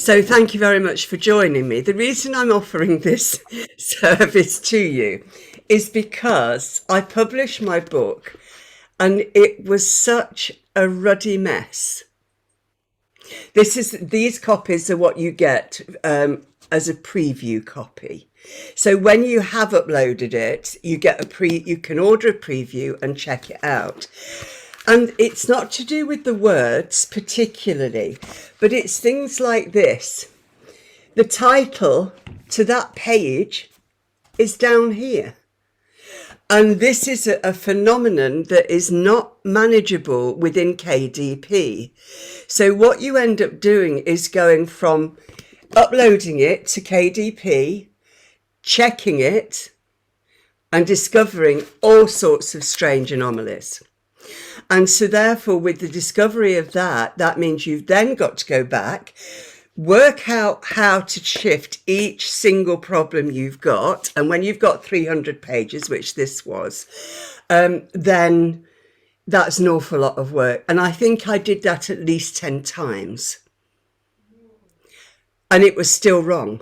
So thank you very much for joining me. The reason I'm offering this service to you is because I published my book and it was such a ruddy mess. These copies are what you get as a preview copy. So when you have uploaded it, you can order a preview and check it out. And it's not to do with the words particularly, but it's things like this. The title to that page is down here. And this is a phenomenon that is not manageable within KDP. So what you end up doing is going from uploading it to KDP, checking it, and discovering all sorts of strange anomalies. And so therefore, with the discovery of that means you've then got to go back, work out how to shift each single problem you've got. And when you've got 300 pages, which this was, then that's an awful lot of work. And I think I did that at least 10 times. And it was still wrong.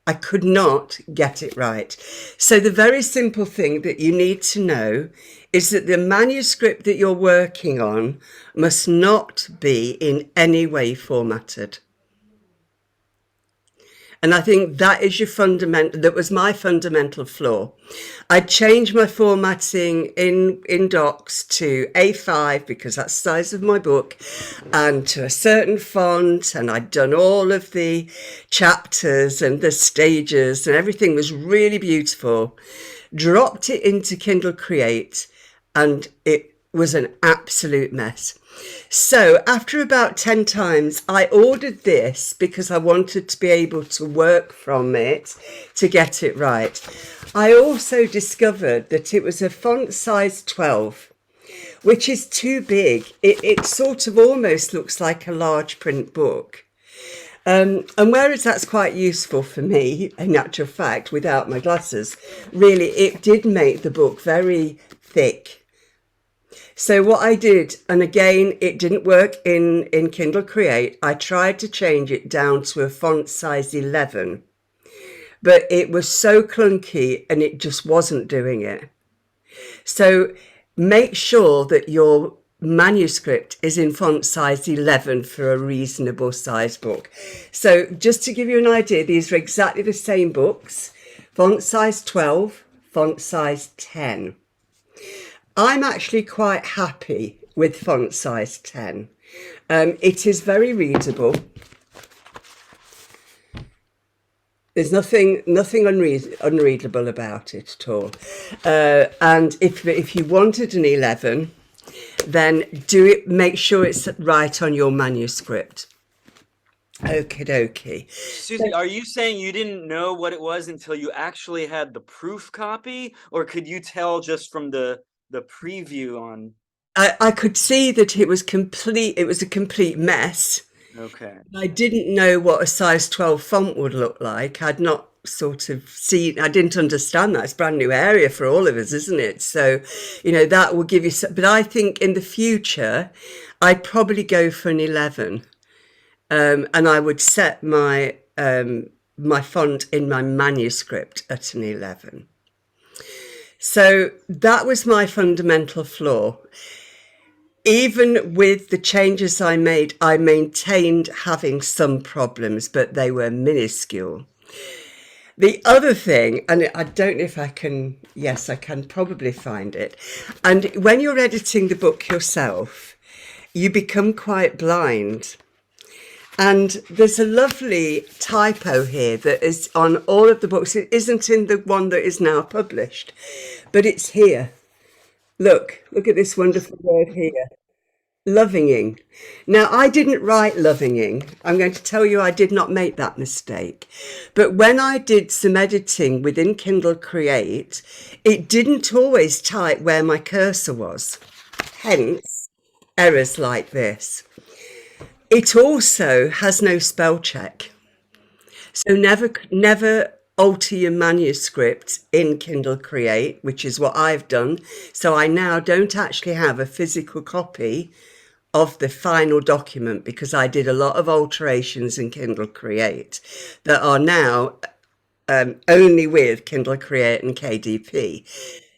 I could not get it right. So the very simple thing that you need to know is that the manuscript that you're working on must not be in any way formatted. And I think that is that was my fundamental flaw. I changed my formatting in Docs to A5 because that's the size of my book, and to a certain font, and I'd done all of the chapters and the stages and everything was really beautiful. Dropped it into Kindle Create and it was an absolute mess. So after about 10 times, I ordered this because I wanted to be able to work from it to get it right. I also discovered that it was a font size 12, which is too big. It sort of almost looks like a large print book. And whereas that's quite useful for me, in actual fact, without my glasses, really, it did make the book very thick. So what I did, and again, it didn't work in Kindle Create, I tried to change it down to a font size 11, but it was so clunky and it just wasn't doing it. So make sure that your manuscript is in font size 11 for a reasonable size book. So just to give you an idea, these are exactly the same books, font size 12, font size 10. I'm actually quite happy with font size 10. It is very readable. There's nothing unreadable about it at all. And if you wanted an 11, then make sure it's right on your manuscript. Okie dokie. Susie, are you saying you didn't know what it was until you actually had the proof copy, or could you tell just from the preview on? I could see that it was a complete mess. Okay. I didn't know what a size 12 font would look like. I'd not sort of seen, I didn't understand that. It's a brand new area for all of us, isn't it? So, that will give you some, but I think in the future, I'd probably go for an 11. And I would set my my font in my manuscript at an 11. So that was my fundamental flaw. Even with the changes I made, I maintained having some problems, but they were minuscule. The other thing, and I don't know if I can, yes, I can probably find it. And when you're editing the book yourself, you become quite blind. And there's a lovely typo here that is on all of the books. It isn't in the one that is now published, but it's here. Look at this wonderful word here. Lovinging. Now, I didn't write Lovinging. I'm going to tell you I did not make that mistake. But when I did some editing within Kindle Create, it didn't always type where my cursor was. Hence, errors like this. It also has no spell check. So never alter your manuscript in Kindle Create, which is what I've done. So I now don't actually have a physical copy of the final document, because I did a lot of alterations in Kindle Create that are now only with Kindle Create and KDP.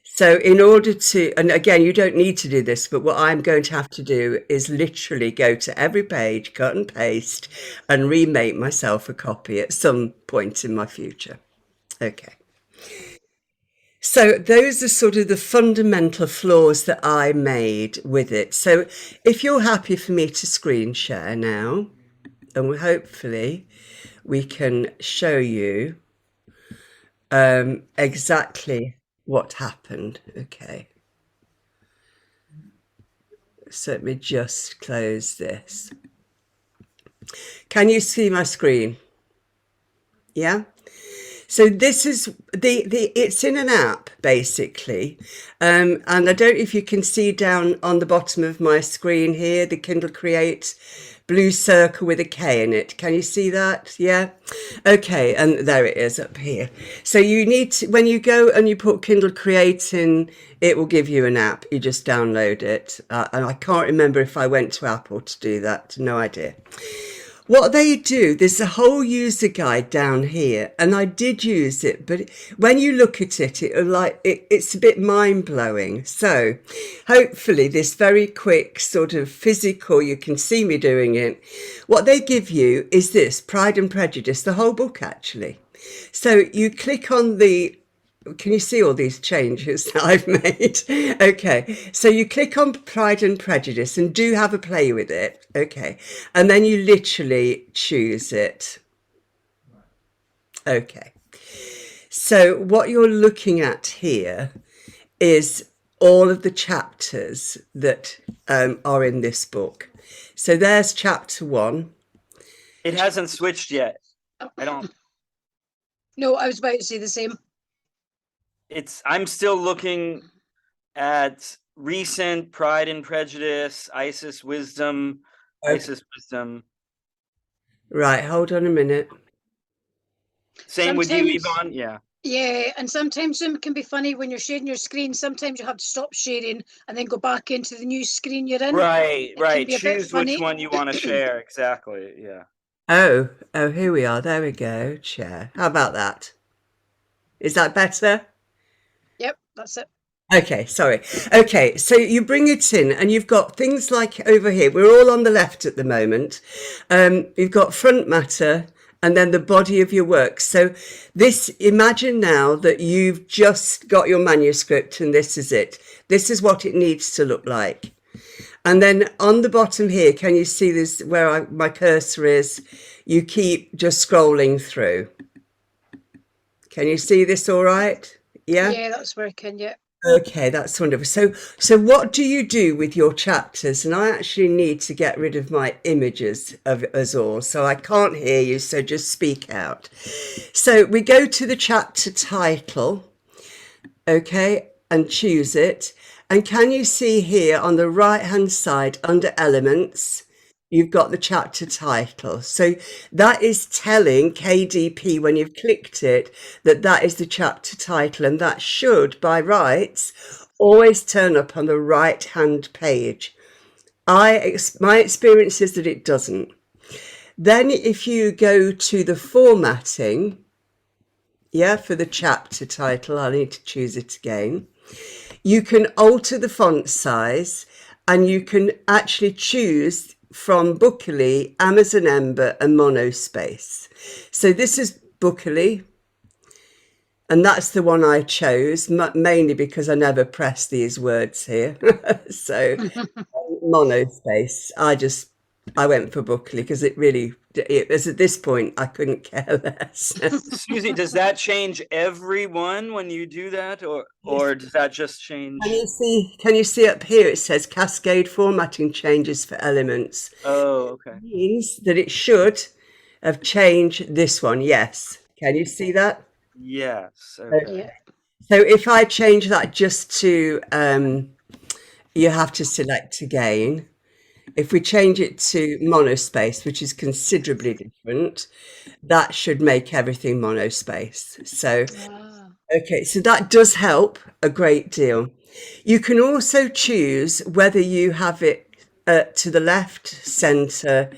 So in order to, and again, you don't need to do this, but what I'm going to have to do is literally go to every page, cut and paste, and remake myself a copy at some point in my future. Okay. So those are sort of the fundamental flaws that I made with it. So if you're happy for me to screen share now, and hopefully we can show you exactly what happened. Okay. So let me just close this. Can you see my screen? Yeah. So this is it's in an app basically, and I don't know if you can see down on the bottom of my screen here, the Kindle Create blue circle with a K in it. Can you see that? Yeah. Okay, and there it is up here. So you need to, when you go and you put Kindle Create in, it will give you an app. You just download it, and I can't remember if I went to Apple to do that. No idea. What they do, there's a whole user guide down here, and I did use it, but when you look at it, it's a bit mind-blowing. So hopefully this very quick sort of physical, you can see me doing it. What they give you is this, Pride and Prejudice, the whole book actually. So you click on the, can you see all these changes that I've made? Okay, so you click on Pride and Prejudice and do have a play with it. Okay, and then you literally choose it. Okay, so what you're looking at here is all of the chapters that are in this book. So there's chapter 1. It hasn't switched yet. I don't. No, I was about to say the same. I'm still looking at recent Pride and Prejudice, Isis Wisdom. Right, hold on a minute. Same with you, Sometimes- Yvonne? Yeah. Yeah, and sometimes it can be funny when you're sharing your screen. Sometimes you have to stop sharing and then go back into the new screen you're in. Right, can right. be a bit Choose funny. which one you want to share. Exactly. Yeah. Oh, here we are. There we go. Share. How about that? Is that better? Yep, that's it. Okay, sorry. Okay, so you bring it in and you've got things like over here, we're all on the left at the moment. You've got front matter and then the body of your work. So this, imagine now that you've just got your manuscript and this is it. This is what it needs to look like. And then on the bottom here, can you see this where my cursor is? You keep just scrolling through. Can you see this all right? Yeah? Yeah, that's working, yeah. Okay, that's wonderful. So what do you do with your chapters? And I actually need to get rid of my images of us all, so I can't hear you, so just speak out. So we go to the chapter title, okay, and choose it. And can you see here on the right-hand side under elements, you've got the chapter title. So that is telling KDP when you've clicked it that that is the chapter title, and that should, by rights, always turn up on the right-hand page. My experience is that it doesn't. Then if you go to the formatting, yeah, for the chapter title, I need to choose it again. You can alter the font size and you can actually choose from Bookly, Amazon Ember and Monospace. So this is Bookly, and that's the one I chose, mainly because I never press these words here. So Monospace, I went for Bookly because it was at this point I couldn't care less. Excuse me, does that change everyone when you do that, or does that just change? Can you see up here it says cascade formatting changes for elements? Oh, okay. It means that it should have changed this one, yes. Can you see that? Yes. Okay. Yeah. So if I change that just to, you have to select again. If we change it to monospace, which is considerably different, that should make everything monospace. So, okay, so that does help a great deal. You can also choose whether you have it to the left, center,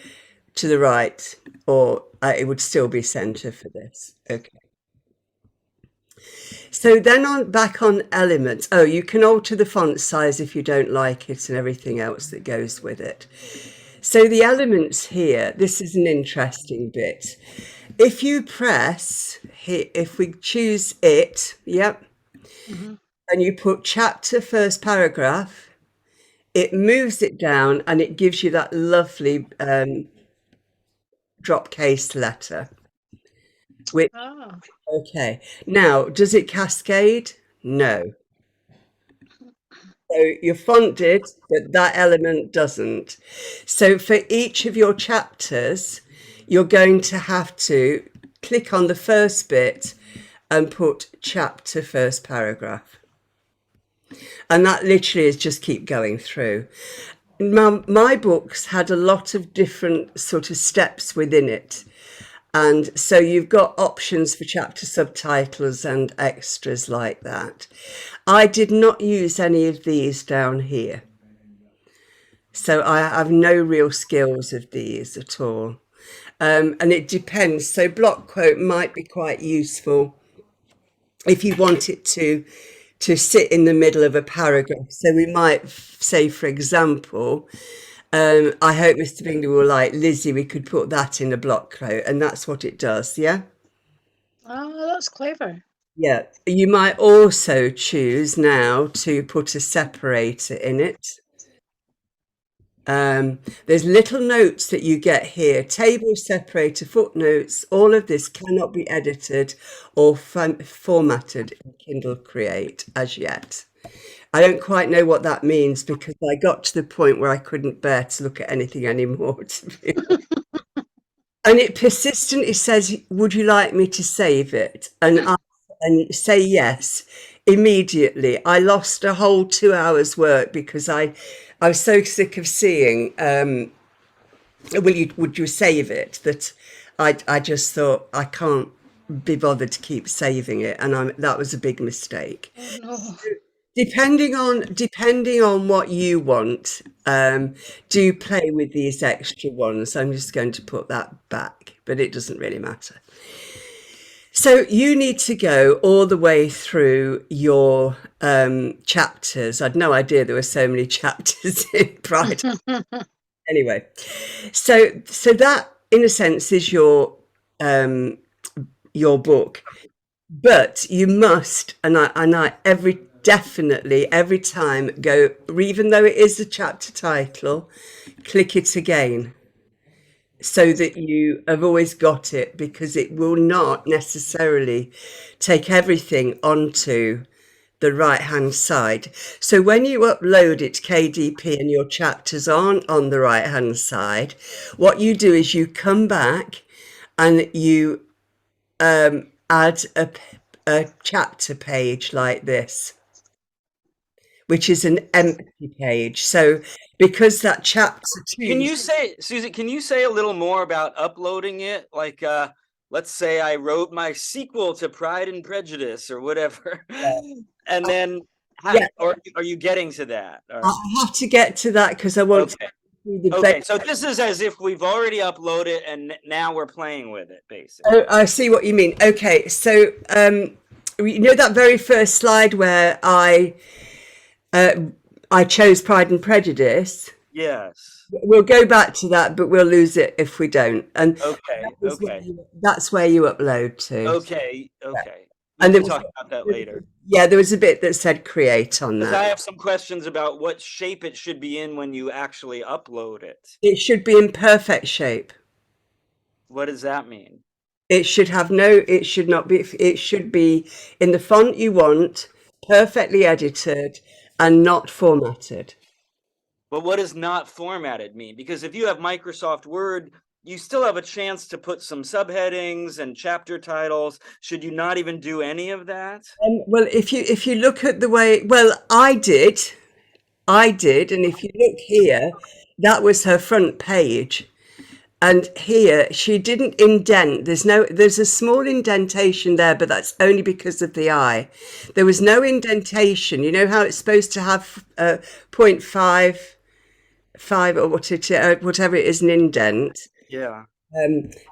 to the right, or it would still be center for this. Okay. So then back on elements. Oh, you can alter the font size if you don't like it and everything else that goes with it. So the elements here, this is an interesting bit. If you press here, if we choose it, yep, and you put chapter first paragraph, it moves it down and it gives you that lovely drop case letter. Which, okay, now does it cascade? No. So your font did, but that element doesn't. So for each of your chapters, you're going to have to click on the first bit and put chapter first paragraph. And that literally is just keep going through. My books had a lot of different sort of steps within it. And so you've got options for chapter subtitles and extras like that. I did not use any of these down here. So I have no real skills of these at all. And it depends. So block quote might be quite useful if you want it to sit in the middle of a paragraph. So we might say, for example, I hope Mr. Bingley will like Lizzie. We could put that in a block quote, and that's what it does. Yeah. Oh, that's clever. Yeah. You might also choose now to put a separator in it. There's little notes that you get here, table separator, footnotes. All of this cannot be edited or formatted in Kindle Create as yet. I don't quite know what that means because I got to the point where I couldn't bear to look at anything anymore. And it persistently says, would you like me to save it? And say yes immediately. I lost a whole 2 hours work because I was so sick of seeing, would you save it? That I just thought I can't be bothered to keep saving it. And that was a big mistake. Oh, no. Depending on what you want, do play with these extra ones. I'm just going to put that back, but it doesn't really matter. So you need to go all the way through your chapters. I'd no idea there were so many chapters in Pride. Anyway, so that in a sense is your book, but you must, and I definitely every time go, even though it is a chapter title, click it again so that you have always got it, because it will not necessarily take everything onto the right hand side. So when you upload it to KDP and your chapters aren't on the right hand side, what you do is you come back and you add a chapter page like this, which is an empty page. So because that chapter two... Can you say, Susie, can you say a little more about uploading it? Like, let's say I wrote my sequel to Pride and Prejudice or whatever. Yeah. And then, or are you getting to that? Or... I have to get to that because I want to... Okay, so this is as if we've already uploaded and now we're playing with it, basically. Oh, I see what you mean. Okay, so you know that very first slide where I chose Pride and Prejudice? Yes. We'll go back to that, but we'll lose it if we don't. And that's where you upload to. Okay. And we'll talk about that later. Yeah, there was a bit that said create on that. I have some questions about what shape it should be in when you actually upload it. It should be in perfect shape. What does that mean? It should have it should not be, it should be in the font you want, perfectly edited and not formatted. But what does not formatted mean? Because if you have Microsoft Word, you still have a chance to put some subheadings and chapter titles. Should you not even do any of that? Well, if you look at the way, I did, and if you look here, that was her front page, and here she didn't indent. There's a small indentation there, but that's only because of the eye. There was no indentation. You know how it's supposed to have 0.5 5 or whatever it is, an indent. Yeah.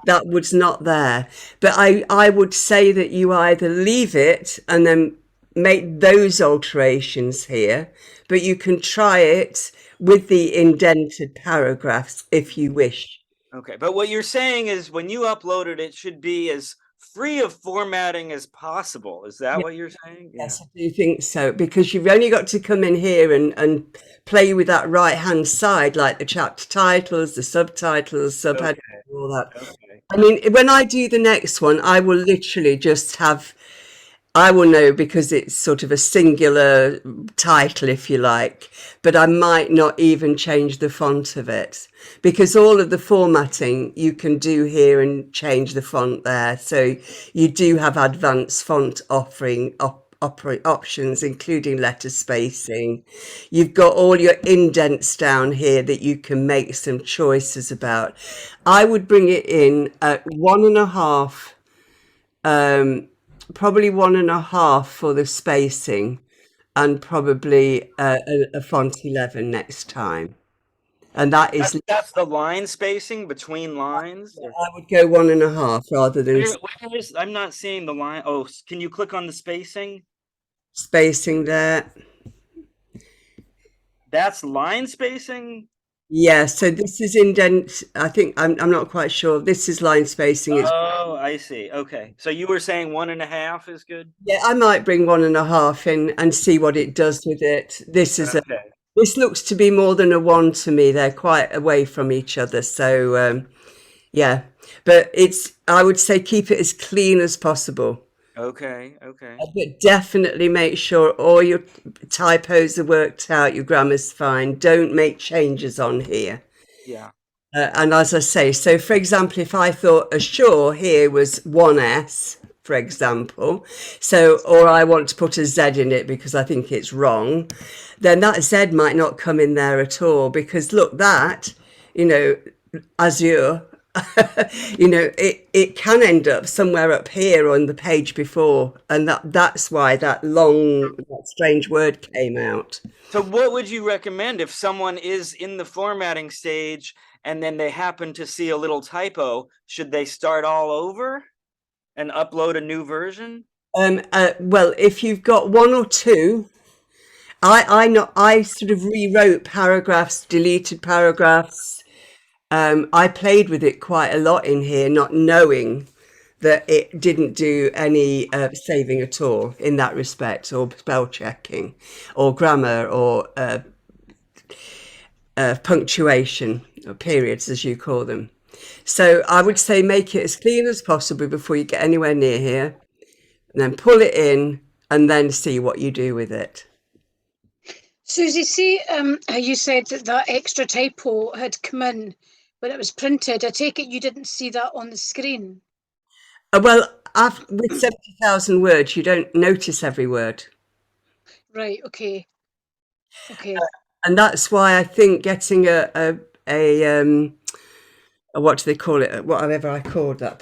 That was not there. But I would say that you either leave it and then make those alterations here, but you can try it with the indented paragraphs if you wish. Okay. But what you're saying is when you upload it, it should be as free of formatting as possible. Is that what you're saying? Yeah. Yes, I do think so, because you've only got to come in here and play with that right hand side, like the chapter titles, the subtitles, subheadings, Okay. all that. Okay. I mean, when I do the next one, I will literally just have, I will know because it's sort of a singular title, if you like, but I might not even change the font of it because all of the formatting you can do here and change the font there. So you do have advanced font options, including letter spacing. You've got all your indents down here that you can make some choices about. I would bring it in at 1.5, probably 1.5 for the spacing, and probably a font 11 next time. And that is, That's the line spacing between lines. I would go 1.5 rather than I'm not seeing the line. Oh, can you click on the spacing? spacing there. That's line spacing. Yeah, so this is indent. I think I'm not quite sure. This is line spacing. It's, Oh, I see. Okay. So you were saying 1.5 is good? yeah, I might bring 1.5 in and see what it does with it. This is Okay. this looks to be more than a 1 to me. They're quite away from each other. So yeah, but I would say keep it as clean as possible. Okay. Okay. But definitely make sure all your typos are worked out, your grammar's fine. Don't make changes on here. Yeah. And as I say, so for example, if I thought assure here was 1S, for example, so, or I want to put a Z in it because I think it's wrong, then that Z might not come in there at all because look, that, Azure, it can end up somewhere up here on the page before, and that's why that strange word came out. So what would you recommend if someone is in the formatting stage and then they happen to see a little typo? Should they start all over and upload a new version? Well, if you've got 1 or 2, I sort of rewrote paragraphs, deleted paragraphs. I played with it quite a lot in here, not knowing that it didn't do any saving at all in that respect, or spell checking, or grammar, or punctuation, or periods, as you call them. So I would say make it as clean as possible before you get anywhere near here, and then pull it in, and then see what you do with it. Susie, see how you said that extra typo had come in when it was printed. I take it you didn't see that on the screen. Well, with 70,000 words, you don't notice every word. Right, okay. Okay. And that's why I think getting a what do they call it? Whatever I called that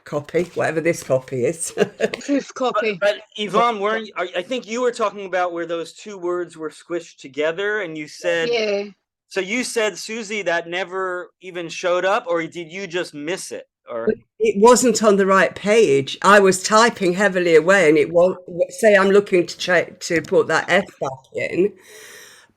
copy, whatever this copy is. Proof copy. But Yvonne, I think you were talking about where those two words were squished together and you said, Yeah. so you said, Susie, that never even showed up, or did you just miss it? Or It wasn't on the right page. I was typing heavily away, and it won't say I'm looking to put that F back in.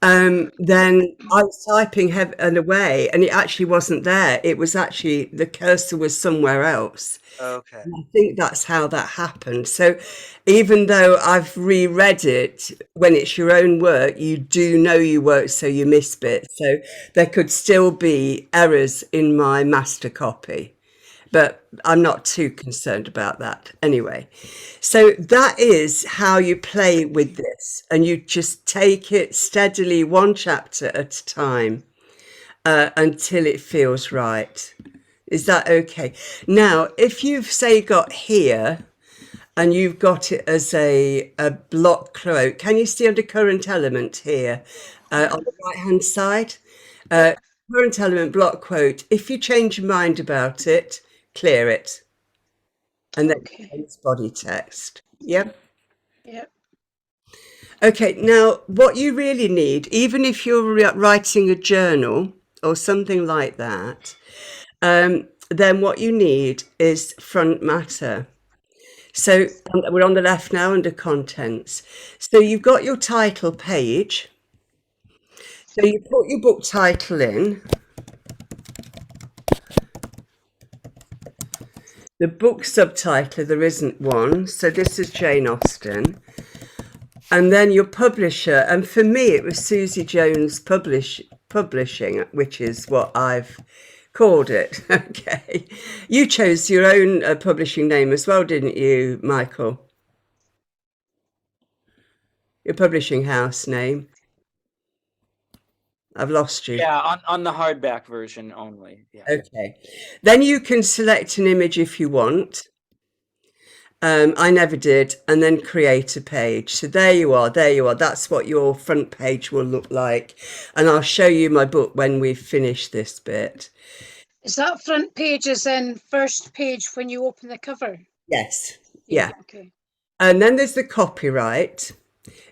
Then I was typing and away, and it actually wasn't there. It was actually the cursor was somewhere else. okay. And I think that's how that happened. So even though I've reread it, when it's your own work, you do know you worked, so you miss bits. So there could still be errors in my master copy, but I'm not too concerned about that anyway. So that is how you play with this, and you just take it steadily, one chapter at a time, until it feels right. Is that okay? Now, if you've, say, got here and you've got it as a block quote, can you see under current element here on the right hand side? Current element block quote. If you change your mind about it, clear it. And then Okay. it's body text. Yep. Yep. Okay, now what you really need, even if you're writing a journal or something like that, then what you need is front matter. So we're on the left now under contents. So you've got your title page. So you put your book title in. The book subtitle, there isn't one. So this is Jane Austen. And then your publisher, and for me it was Susie Jones Publishing, which is what I've called it. Okay. You chose your own publishing name as well, didn't you, Michael? Your publishing house name. I've lost you. Yeah, on the hardback version only. Yeah. Okay. Then you can select an image if you want. I never did, and then create a page. So there you are, there you are. That's what your front page will look like. And I'll show you my book when we've finished this bit. Is that front page is then first page when you open the cover? Yes. Yeah. Okay. And then there's the copyright.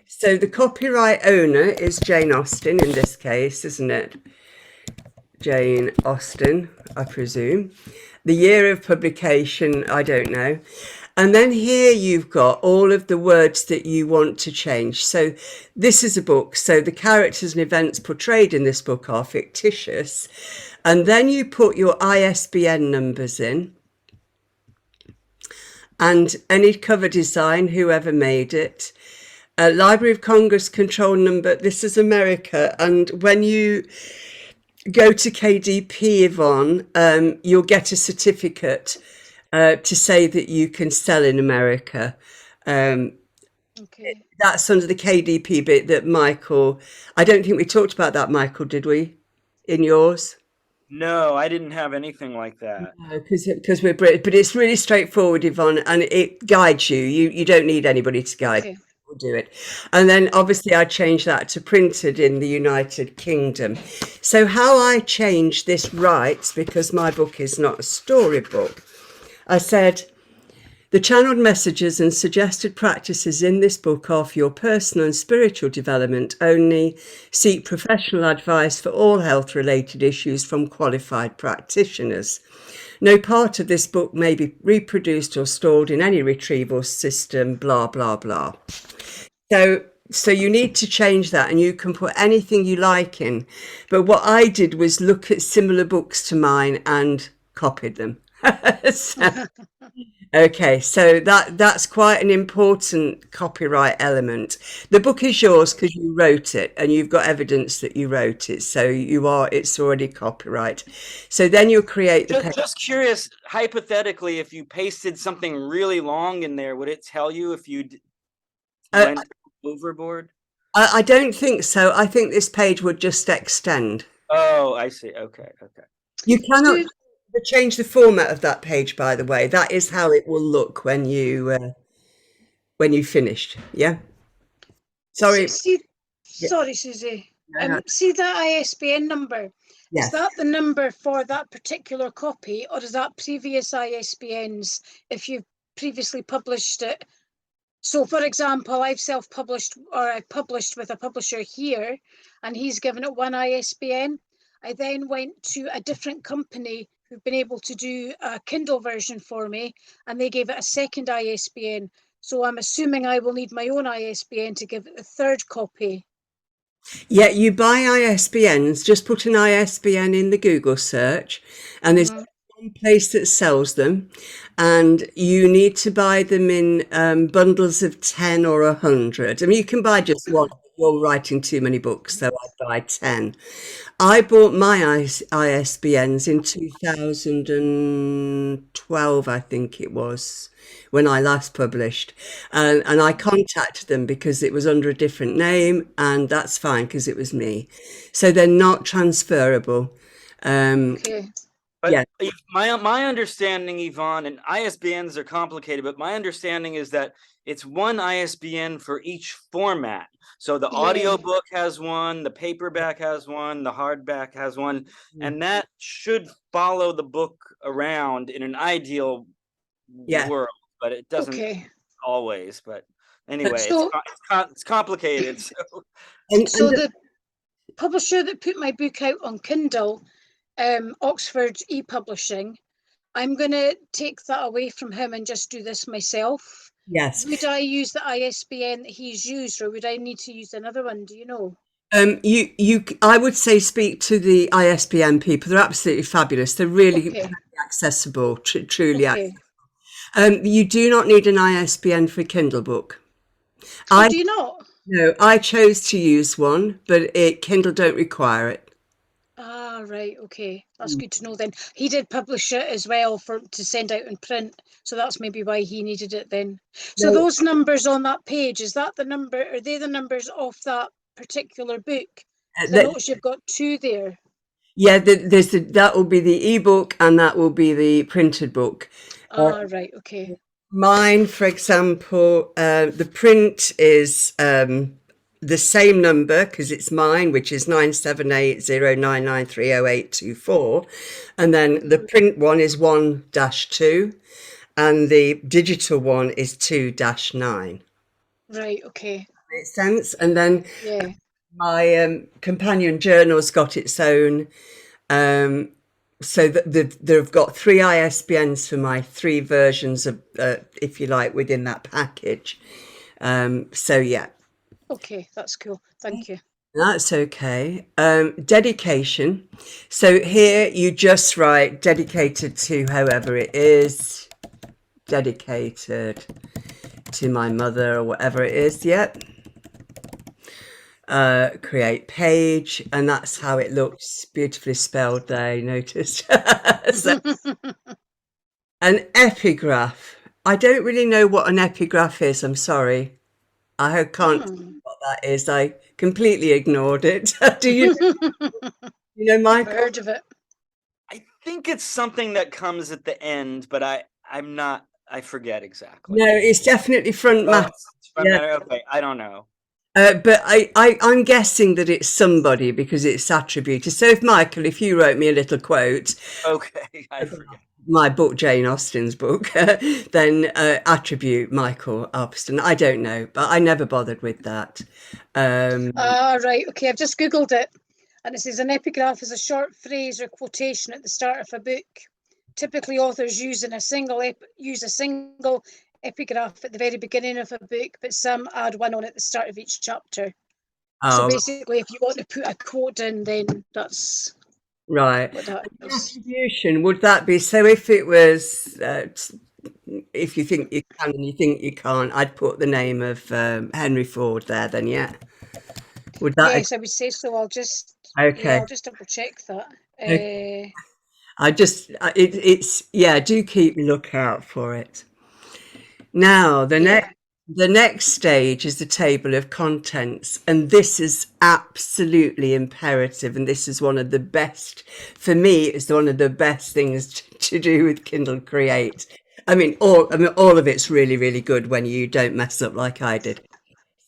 So the copyright owner is Jane Austen in this case, isn't it? Jane Austen, I presume. The year of publication, I don't know. And then here you've got all of the words that you want to change. So this is a book. So the characters and events portrayed in this book are fictitious. And then you put your ISBN numbers in and any cover design, whoever made it. Library of Congress control number. This is America. And when you go to KDP, Yvonne, you'll get a certificate to say that you can sell in America. Okay. That's under the KDP bit that Michael, I don't think we talked about that, Michael, did we? In yours? No, I didn't have anything like that. Because we're British, but it's really straightforward, Yvonne, and it guides you. You don't need anybody to guide. Okay. We'll do it. And then obviously I changed that to printed in the United Kingdom. So how I changed this rights, because my book is not a storybook, I said, the channeled messages and suggested practices in this book are for your personal and spiritual development only. Seek professional advice for all health-related issues from qualified practitioners. No part of this book may be reproduced or stored in any retrieval system, blah, blah, blah. So you need to change that, and you can put anything you like in. But what I did was look at similar books to mine and copied them. Okay, so that's quite an important copyright element. The book is yours because you wrote it and you've got evidence that you wrote it. So it's already copyright. So then you'll create the page. Just curious, hypothetically, if you pasted something really long in there, would it tell you if you went overboard? I don't think so. I think this page would just extend. Oh, I see. Okay. You cannot change the format of that page, by the way. That is how it will look when you finished. Yeah. Sorry. Sorry, Susie. See that ISBN number? Yes. Is that the number for that particular copy, or is that previous ISBNs if you've previously published it? So, for example, I've self-published, or I published with a publisher here, and he's given it one ISBN. I then went to a different company who've been able to do a Kindle version for me, and they gave it a second ISBN. So I'm assuming I will need my own ISBN to give it the third copy. Yeah, you buy ISBNs, just put an ISBN in the Google search, and there's one place that sells them, and you need to buy them in bundles of 10 or 100. I mean, you can buy just one. You're writing too many books, so I buy 10. I bought my ISBNs in 2012, I think it was, when I last published. And I contacted them because it was under a different name, and that's fine because it was me. So they're not transferable. Okay. But yeah. My understanding, Yvonne, and ISBNs are complicated, but my understanding is that it's one ISBN for each format. So the audiobook has one, the paperback has one, the hardback has one, and that should follow the book around in an ideal world, but it doesn't always. But Anyway, So- it's complicated. So So the publisher that put my book out on Kindle, Oxford ePublishing, I'm going to take that away from him and just do this myself. yes. Would I use the ISBN that he's used, or would I need to use another one? Do you know? I would say speak to the ISBN people. They're absolutely fabulous. They're really Okay. accessible, truly. Okay. You do not need an ISBN for a Kindle book. Oh, do you not? No, I chose to use one, but Kindle don't require it. Ah, right. Okay. That's good to know then. He did publish it as well to send out in print. So that's maybe why he needed it then. So No. those numbers on that page, are they the numbers of that particular book? 'Cause I noticed you've got two there. Yeah, that will be the ebook and that will be the printed book. Ah, right. Okay. Mine, for example, the print is the same number because it's mine, which is 97809930824, and then the print one is 1-2, and the digital one is 2-9. Right. Okay. Makes sense. And then Yeah. my companion journal's got its own. So they've got 3 ISBNs for my 3 versions of, if you like, within that package. So yeah, Okay. That's cool. Thank you. that's okay. Dedication. So here you just write dedicated to whoever it is, dedicated to my mother or whatever it is. Yep. Create page, and that's how it looks, beautifully spelled there, you noticed. So, an epigraph. I don't really know what an epigraph is, I'm sorry. I can't see what that is. I completely ignored it. Do you know, I've Michael? heard of it. I think it's something that comes at the end, but I forget exactly. No, it's definitely front Oh, matter. it's front Yeah. matter? Okay, I don't know. But I'm guessing that it's somebody because it's attributed. So if you wrote me a little quote, Okay, I forget. my book, Jane Austen's book, then attribute Michael Alpston. I don't know, but I never bothered with that. Right. Okay. I've just Googled it. And it says an epigraph is a short phrase or quotation at the start of a book. Typically, authors use a single epigraph at the very beginning of a book, but some add one on at the start of each chapter. So basically, if you want to put a quote in, then that's right. what that is. Attribution, would that be, so if it was, if you think you can and you think you can't, I'd put the name of Henry Ford there then, yeah? Would that? Yes, I would say so. I'll just Okay. I'll just double check that. Okay. It's yeah, do keep a lookout for it. Now, the next stage is the table of contents, and this is absolutely imperative, and this is one of the best, for me, it's one of the best things to do with Kindle Create. I mean, all of it's really, really good when you don't mess up like I did.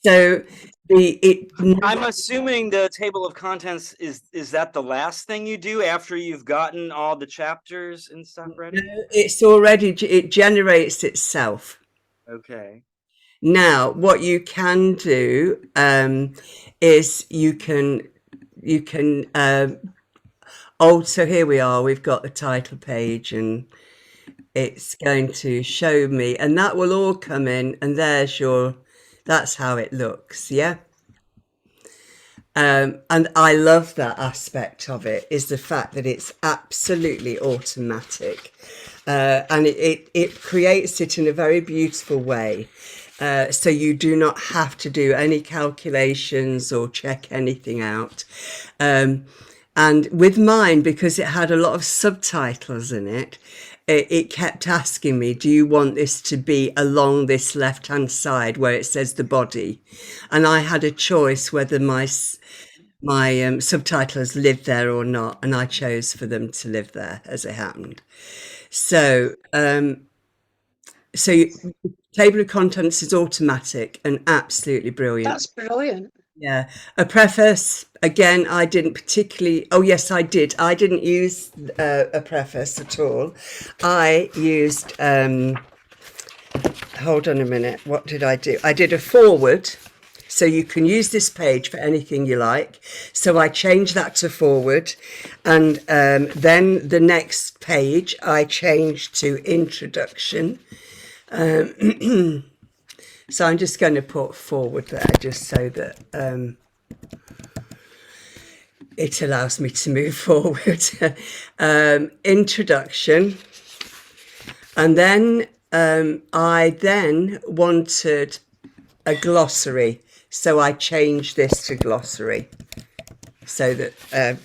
So I'm assuming the table of contents is that the last thing you do after you've gotten all the chapters and stuff ready? it's already, it generates itself. Okay. Now, what you can do is you can so here we are, we've got the title page and it's going to show me, and that will all come in, and that's how it looks, yeah. And I love that aspect of it, is the fact that it's absolutely automatic, and it creates it in a very beautiful way. So you do not have to do any calculations or check anything out. And with mine, because it had a lot of subtitles in it, it kept asking me, do you want this to be along this left-hand side where it says the body? And I had a choice whether my subtitles lived there or not, and I chose for them to live there, as it happened. So table of contents is automatic and absolutely brilliant. That's brilliant. Yeah. A preface, again, I didn't particularly, oh yes, I did. I didn't use a preface at all. I used hold on a minute. What did I do? I did a forward. So you can use this page for anything you like. So I changed that to forward. And then the next page I changed to introduction. So I'm just going to put forward there just so that it allows me to move forward. Introduction. And then I then wanted a glossary. So I changed this to glossary. So that,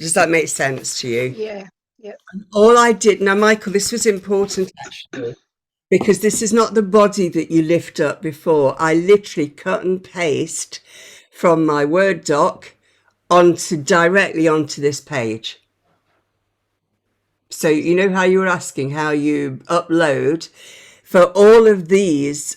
does that make sense to you? Yeah. Yep. All I did, now Michael, this was important actually, because this is not the body that you lift up before. I literally cut and paste from my Word doc directly onto this page. So you know how you were asking how you upload for all of these,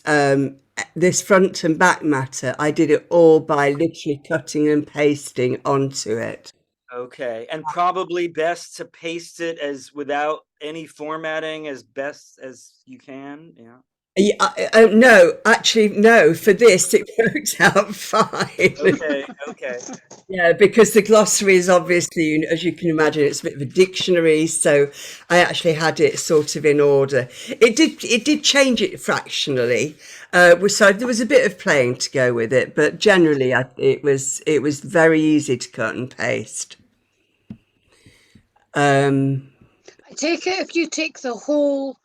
this front and back matter, I did it all by literally cutting and pasting onto it. Okay, and probably best to paste it as without any formatting as best as you can. Yeah. Yeah, no, actually, no. For this, it worked out fine. Okay. Okay. Yeah, because the glossary is obviously, as you can imagine, it's a bit of a dictionary. So I actually had it sort of in order. It did change it fractionally. So there was a bit of playing to go with it, but generally, it was very easy to cut and paste. I take it if you take the whole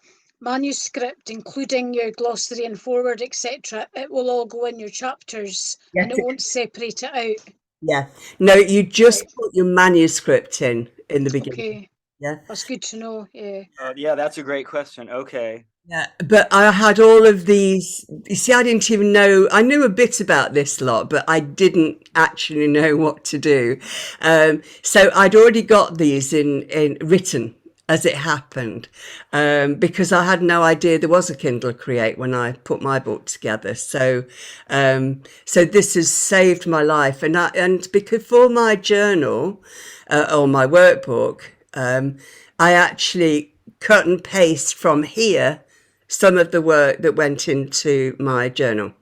manuscript, including your glossary and forward, etc., it will all go in your chapters and it won't separate it out. Yeah. No, you just Right. put your manuscript in the beginning. Okay. Yeah. That's good to know. Yeah. Yeah, that's a great question. Okay. Yeah, but I had all of these. You see, I didn't even know. I knew a bit about this lot, but I didn't actually know what to do. So I'd already got these in written as it happened, because I had no idea there was a Kindle Create when I put my book together. So, so this has saved my life, and because for my journal or my workbook, I actually cut and paste from here some of the work that went into my journal.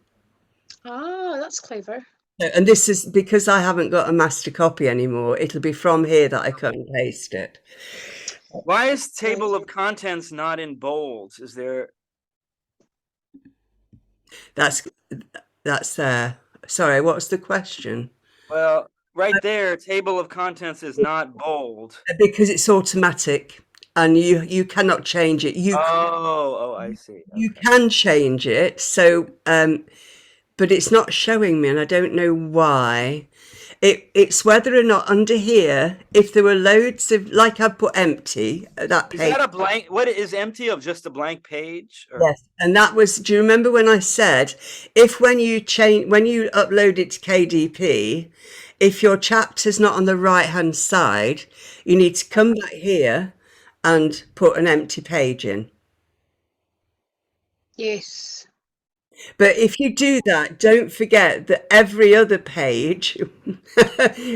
Ah, that's clever. And this is because I haven't got a master copy anymore. It'll be from here that I cut and paste it. Why is table of contents not in bold? Is there? That's sorry, what's the question? Well, right there, table of contents is not bold. Because it's automatic and you cannot change it. Oh, I see. You can change it. So, but it's not showing me, and I don't know why. It's whether or not under here, if there were loads of, like I put empty at that page. Is that a blank? What is empty of just a blank page? Or? Yes, and that was. Do you remember when I said, if when you upload it to KDP, if your chapter's not on the right hand side, you need to come back here and put an empty page in. Yes. But if you do that, don't forget that every other page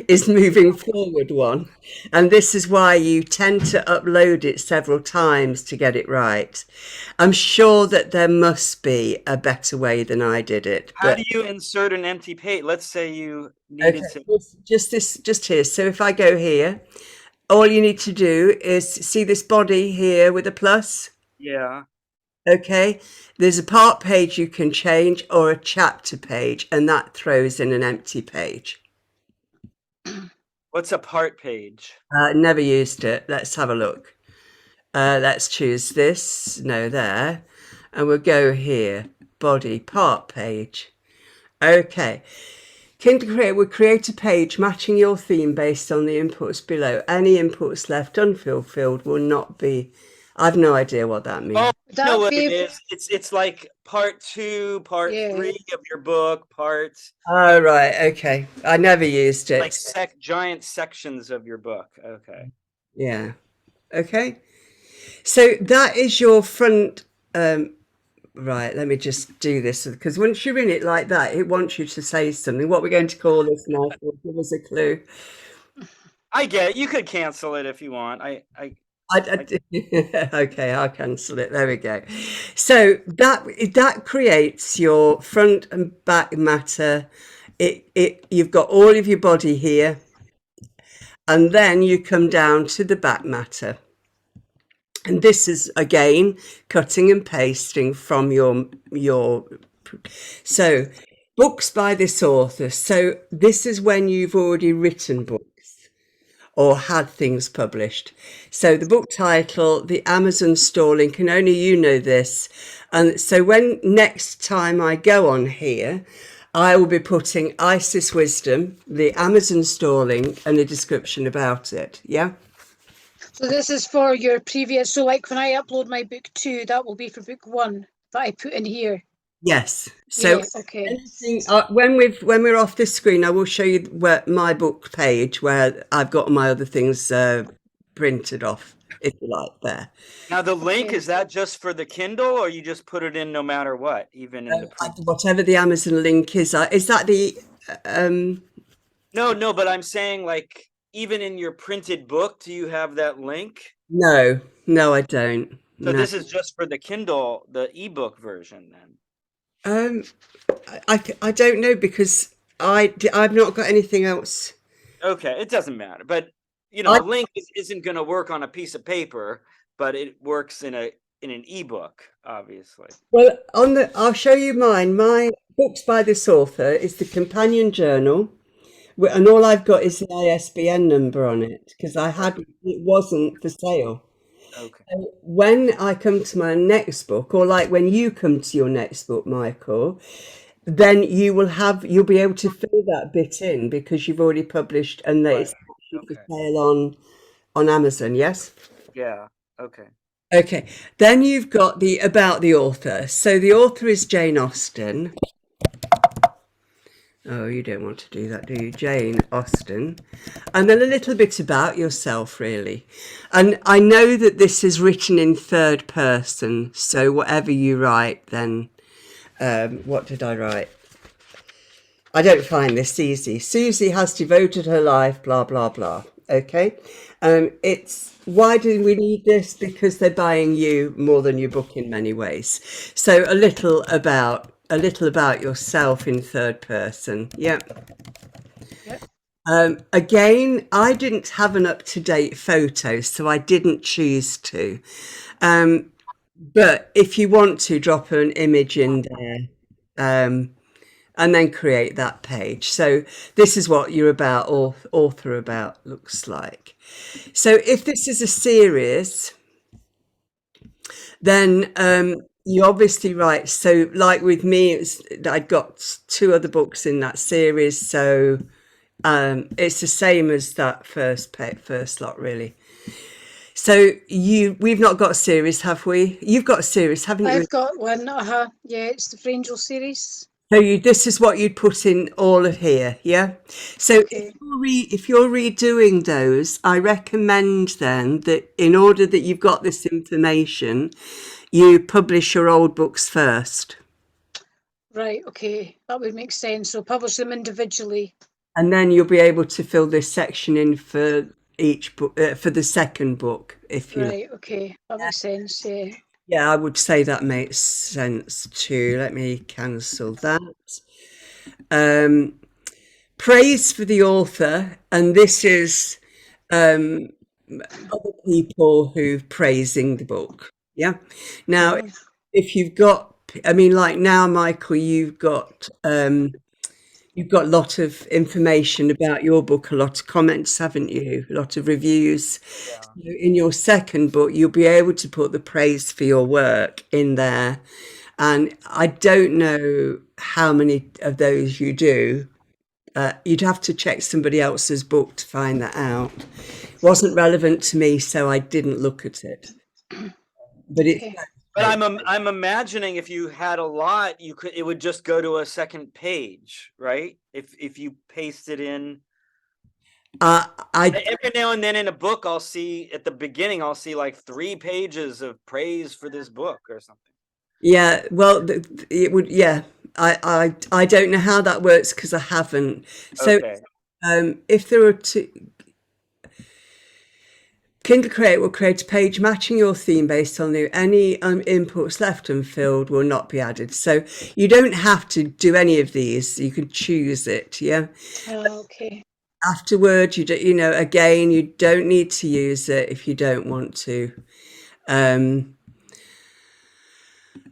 is moving forward one. And this is why you tend to upload it several times to get it right. I'm sure that there must be a better way than I did it. How do you insert an empty page? Let's say you needed to. Just here. So if I go here, all you need to do is see this body here with a plus. Yeah. Okay, there's a part page you can change or a chapter page, and that throws in an empty page. What's a part page? Never used it. Let's have a look. Let's choose this. No, there. And we'll go here. Body, part page. Okay. Kindle Create will create a page matching your theme based on the inputs below. Any inputs left unfulfilled will not be. I've no idea what that means. Oh, Would I know that what be it is. It's like part 2, part Yeah. 3 of your book, parts Oh, right. Okay. I never used it. like giant sections of your book. Okay. Yeah. Okay. So that is your front. Right. Let me just do this because once you're in it like that, it wants you to say something. What we're going to call this, Michael? Give us a clue. I get it. You could cancel it if you want. I Okay, I'll cancel it. There we go. So that creates your front and back matter. It you've got all of your body here, and then you come down to the back matter. And this is again cutting and pasting from your so books by this author. So this is when you've already written books or had things published. So the book title, the Amazon store link, and only you know this. And so when next time I go on here, I will be putting Isis Wisdom, the Amazon store link, and a description about it. Yeah. So this is for your previous, so like when I upload my book 2, that will be for book 1 that I put in here. Yes. So Yeah, okay. anything, when we're off this screen, I will show you where my book page where I've got my other things printed off, if you like, there. Now the link, Okay. is that just for the Kindle, or you just put it in no matter what, even in the print? Whatever the Amazon link is that the No, but I'm saying, like, even in your printed book, do you have that link? no, I don't. So No. this is just for the Kindle, the ebook version then? I don't know because I've not got anything else. Okay, it doesn't matter. But, you know, a link isn't going to work on a piece of paper, but it works in an ebook, obviously. Well, I'll show you mine. My books by this author is the companion journal, and all I've got is the ISBN number on it because it wasn't for sale. Okay. So when I come to my next book, or like when you come to your next book, Michael, then you'll be able to fill that bit in because you've already published and that Right. it's actually for Okay. sale on Amazon. Yes. Yeah. Okay. Okay. Then you've got the about the author. So the author is Jane Austen. Oh, you don't want to do that, do you? Jane Austen. And then a little bit about yourself, really. And I know that this is written in third person, so whatever you write, then what did I write? I don't find this easy. Susie has devoted her life, blah, blah, blah. Okay? Why do we need this? Because they're buying you more than your book in many ways. So a little about yourself in third person. Yeah. Yep. Again, I didn't have an up-to-date photo, so I didn't choose to. But if you want to, drop an image in there, and then create that page. So this is what you're about, or author about, looks like. So if this is a series, then you obviously write. So like with me, I'd got 2 other books in that series, so it's the same as that first lot, really. So we've not got a series, have we? You've got a series, haven't you? I've got one, yeah, it's the Frangel series. So this is what you'd put in all of here, yeah? So Okay. if you're redoing those, I recommend then that in order that you've got this information, you publish your old books first. Right, okay, that would make sense. So publish them individually. And then you'll be able to fill this section in for each book, for the second book, if you like. Right, okay, that makes sense, yeah. Yeah, I would say that makes sense too. Let me cancel that. Praise for the author, and this is other people who praising the book. Yeah. Now, if you've got, I mean, like now, Michael, you've got a lot of information about your book, a lot of comments, haven't you? A lot of reviews. Yeah. So in your second book, you'll be able to put the praise for your work in there. And I don't know how many of those you do. You'd have to check somebody else's book to find that out. It wasn't relevant to me, so I didn't look at it. But Okay. But I'm imagining if you had a lot, it would just go to a second page, right? If you paste it in. Every now and then in a book, I'll see at the beginning, I'll see like 3 pages of praise for this book or something. Yeah, well, it would. Yeah, I don't know how that works because I haven't. So Okay. if there are 2, Kindle Create will create a page matching your theme based on you. Any inputs left unfilled will not be added. So you don't have to do any of these. You can choose it. Yeah. Okay. Afterward, again, you don't need to use it if you don't want to. And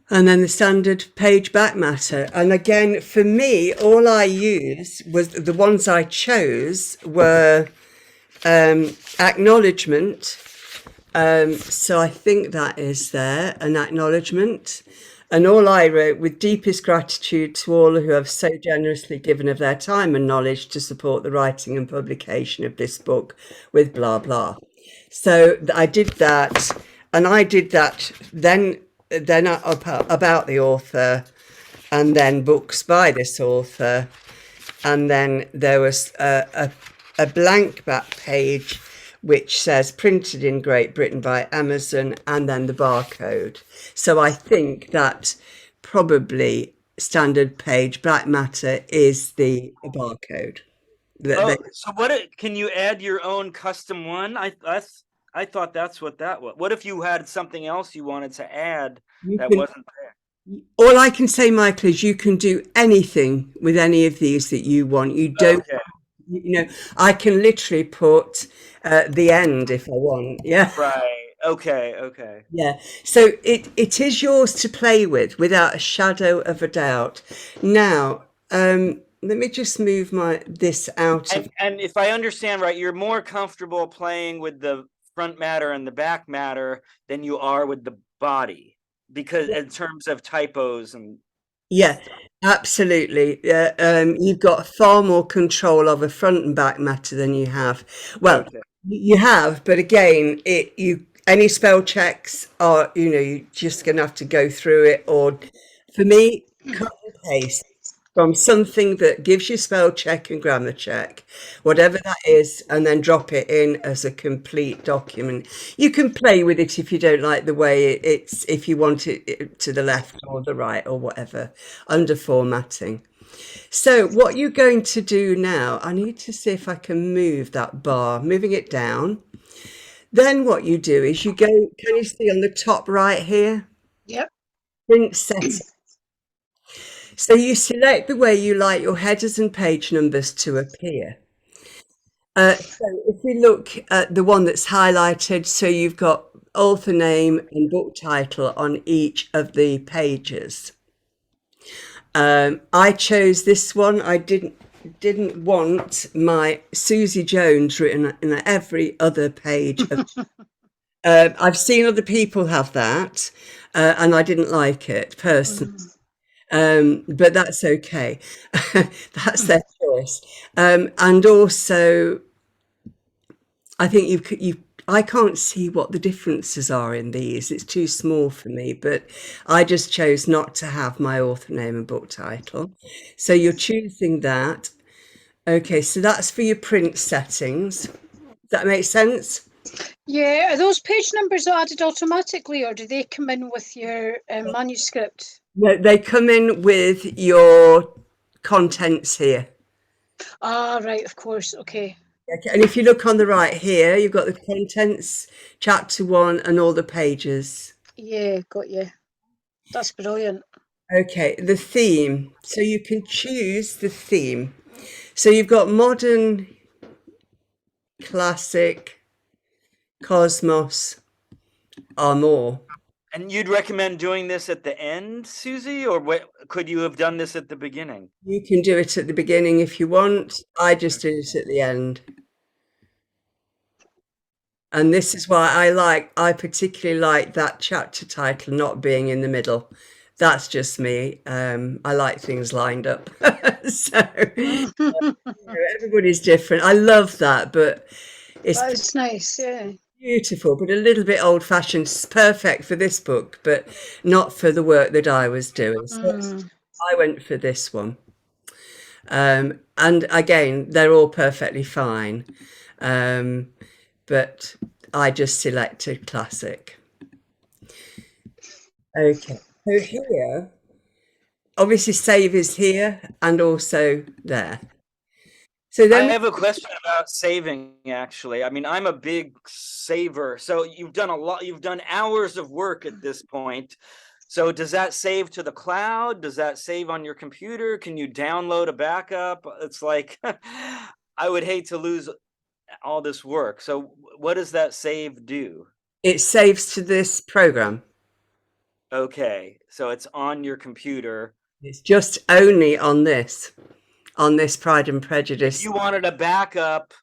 then the standard page back matter. And again, for me, all I used was the ones I chose were acknowledgement. So I think that is there, an acknowledgement. And all I wrote, with deepest gratitude to all who have so generously given of their time and knowledge to support the writing and publication of this book, with blah, blah. So I did that, and I did that then about the author, and then books by this author. And then there was a blank back page which says printed in Great Britain by Amazon, and then the barcode. So I think that probably standard page back matter is the barcode. So can you add your own custom one? I thought that's what that was. What if you had something else you wanted to add that wasn't there? All I can say, Michael, is you can do anything with any of these that you want. You don't, I can literally put the end if I want. Yeah. Right. Okay. Yeah. So it is yours to play with without a shadow of a doubt. Now, let me just move this out. And if I understand right, you're more comfortable playing with the front matter and the back matter than you are with the body, because in terms of typos and. Yeah, absolutely. You've got far more control over front and back matter than you have. Well, you have, but again, any spell checks are, you're just going to have to go through it. Or for me, cut and paste from something that gives you spell check and grammar check, whatever that is, and then drop it in as a complete document. You can play with it if you don't like the way if you want it to the left or the right or whatever, under formatting. So what you're going to do now, I need to see if I can move that bar, moving it down. Then what you do is you go, can you see on the top right here? Yep. Print settings. So you select the way you like your headers and page numbers to appear. So if we look at the one that's highlighted, so you've got author name and book title on each of the pages. I chose this one. I didn't want my Susie Jones written in every other page. I've seen other people have that, and I didn't like it personally. But that's okay. That's their choice. And also, I think I can't see what the differences are in these. It's too small for me, but I just chose not to have my author name and book title. So you're choosing that. Okay, so that's for your print settings. Does that make sense? Yeah, are those page numbers added automatically, or do they come in with your manuscript? No, they come in with your contents here. Ah, right, of course. Okay. Okay, and if you look on the right here, you've got the contents, chapter 1, and all the pages. Yeah, got you. That's brilliant. Okay, the theme. So you can choose the theme. So you've got modern, classic, cosmos, or more. And you'd recommend doing this at the end, Susie, or could you have done this at the beginning? You can do it at the beginning if you want. I just did it at the end. And this is why I particularly like that chapter title not being in the middle. That's just me. I like things lined up. So everybody's different. I love that, but it's nice, yeah. Beautiful, but a little bit old-fashioned. It's perfect for this book, but not for the work that I was doing. So I went for this one. And again, they're all perfectly fine. But I just selected classic. Okay, so here, obviously save is here and also there. So I then have a question about saving, actually. I mean, I'm a big saver. So you've done hours of work at this point. So does that save to the cloud? Does that save on your computer? Can you download a backup? It's like, I would hate to lose all this work. So what does that save do? it saves to this program. Okay, so it's on your computer. It's just only on this Pride and If Prejudice. you wanted a backup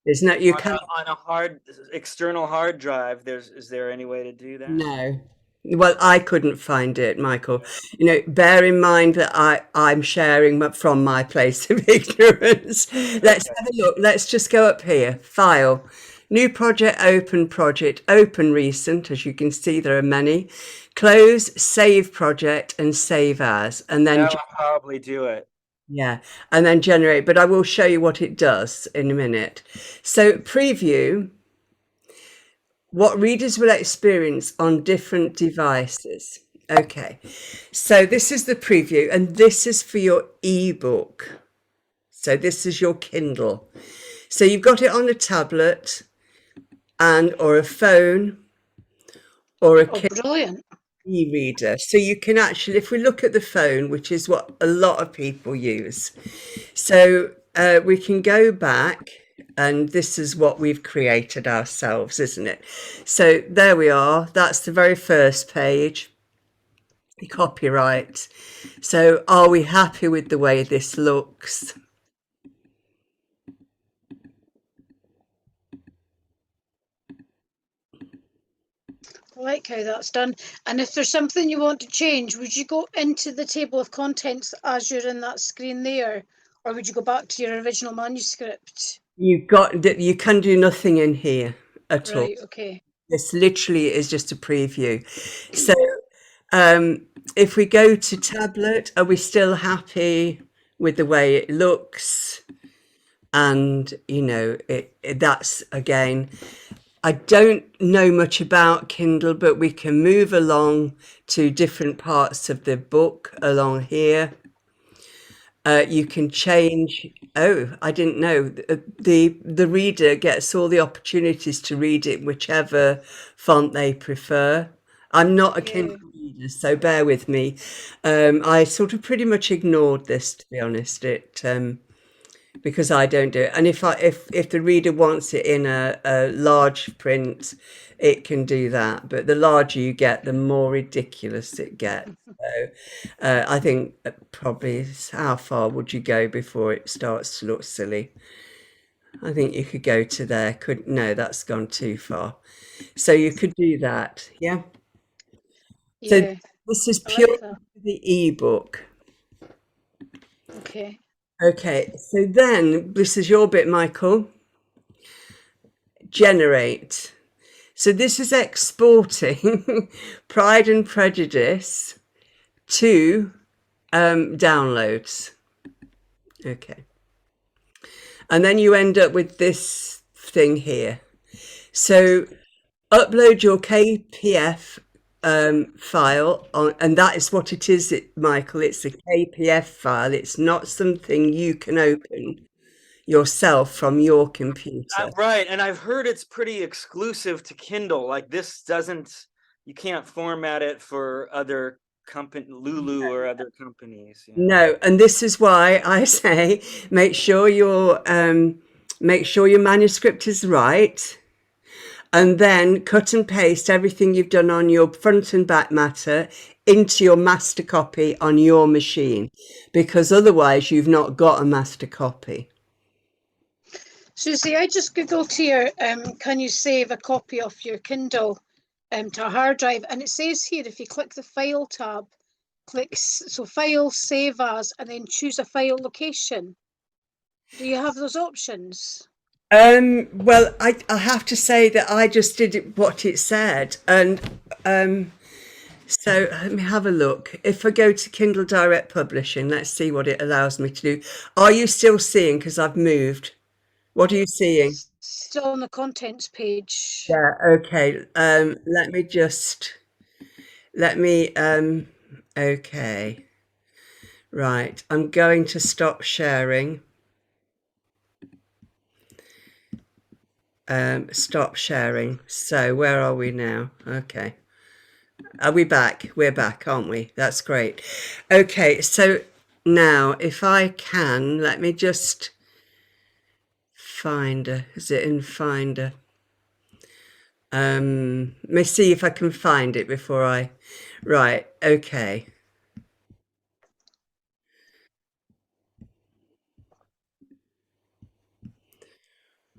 There's no, you can on a external hard drive, is there any way to do that? no. Well, I couldn't find it, Michael. You know, bear in mind that I'm sharing from my place of ignorance. Let's have a look. Let's just go up here. File, new project, open recent. As you can see, there are many. Close, save project, and save as, and then That'll probably do it. yeah, and then generate. But I will show you what it does in a minute. So preview what readers will experience on different devices. Okay, so this is the preview, and this is for your ebook. So this is your Kindle. So you've got it on a tablet and or a phone or a Kindle Brilliant. e-reader. So you can actually, if we look at the phone, which is what a lot of people use, so we can go back. And this is what we've created ourselves, isn't it? So there we are. That's the very first page, the copyright. So are we happy with the way this looks? I like how that's done. And if there's something you want to change, would you go into the table of contents as you're in that screen there? Or would you go back to your original manuscript? You can do nothing in here at all. Right, okay. This literally is just a preview. So if we go to tablet, are we still happy with the way it looks? And you know, that's again, I don't know much about Kindle, but we can move along to different parts of the book along here. You can change. Oh, I didn't know. The reader gets all the opportunities to read it whichever font they prefer. I'm not a Kindle reader, so bear with me. I sort of pretty much ignored this, to be honest. Because I don't do it. And if the reader wants it in a large print, it can do that. But the larger you get, the more ridiculous it gets. So I think probably how far would you go before it starts to look silly? I think you could go to there. No, that's gone too far. So you could do that. Yeah. So Yeah, this is I pure like that. the ebook. Okay. Okay, so then this is your bit, Michael. Generate. So this is exporting Pride and Prejudice to downloads. Okay. And then you end up with this thing here. So upload your KPF file on, and that is what it is, Michael. It's a KPF file. It's not something you can open yourself from your computer. Right, and I've heard it's pretty exclusive to Kindle. Like this you can't format it for other Lulu or other companies. Yeah. No, and this is why I say make sure your manuscript is right. And then cut and paste everything you've done on your front and back matter into your master copy on your machine, because otherwise you've not got a master copy. Susie, I just googled here, can you save a copy of your Kindle to a hard drive? And it says here, if you click the File tab, File, Save As, and then choose a file location. Do you have those options? Well, I have to say that I just did what it said, and so let me have a look. If I go to Kindle Direct Publishing, let's see what it allows me to do. Are you still seeing? Because I've moved. What are you seeing? Still on the contents page. Yeah. Okay. Okay. Right. I'm going to stop sharing. Stop sharing. So where are we now? Okay. Are we back? We're back, aren't we? That's great. Okay, so now if I can, let me just Finder. Is it in Finder? Let me see if I can find it before I. Right, okay.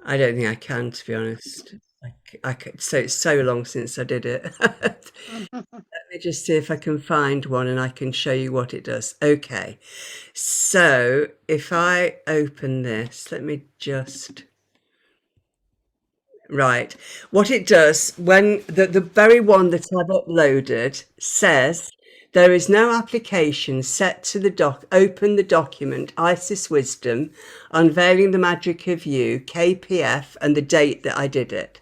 I don't think I can, to be honest. So it's so long since I did it. Let me just see if I can find one and I can show you what it does. Okay, so if I open this, let me just. Right. What it does when the very one that I've uploaded says there is no application set to the open the document Isis Wisdom, unveiling the magic of you, KPF, and the date that I did it.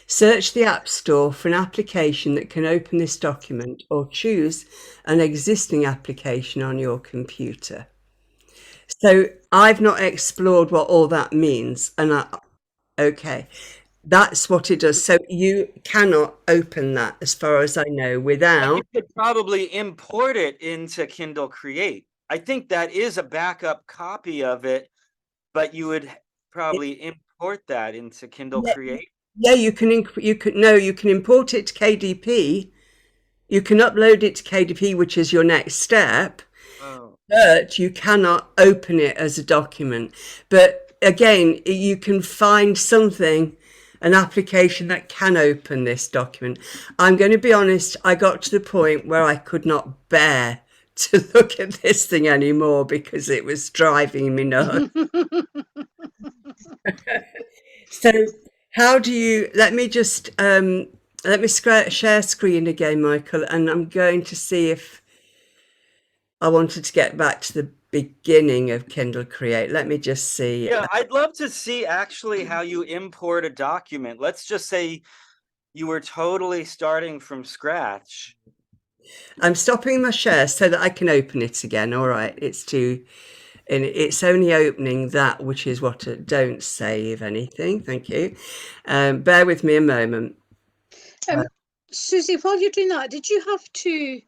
Search the App Store for an application that can open this document or choose an existing application on your computer. So I've not explored what all that means. Okay. That's what it does. So you cannot open that, as far as I know, But without. you could probably import it into Kindle Create. I think that is a backup copy of it, but you would probably import that into Kindle Yeah, Create. yeah, you can. You can import it to KDP. You can upload it to KDP, which is your next step. Oh. But you cannot open it as a document. But again, you can find something, an application that can open this document. I'm going to be honest, I got to the point where I could not bear to look at this thing anymore because it was driving me nuts. So how do you, let me just, let me share screen again, Michael, and I'm going to see if I wanted to get back to the beginning of Kindle Create. Let me just see. Yeah, I'd love to see actually how you import a document. Let's just say you were totally starting from scratch. I'm stopping my share so that I can open it again. All right, and it's only opening that, which is what don't save anything. Thank you. Bear with me a moment. Susie, while you're doing that, did you have to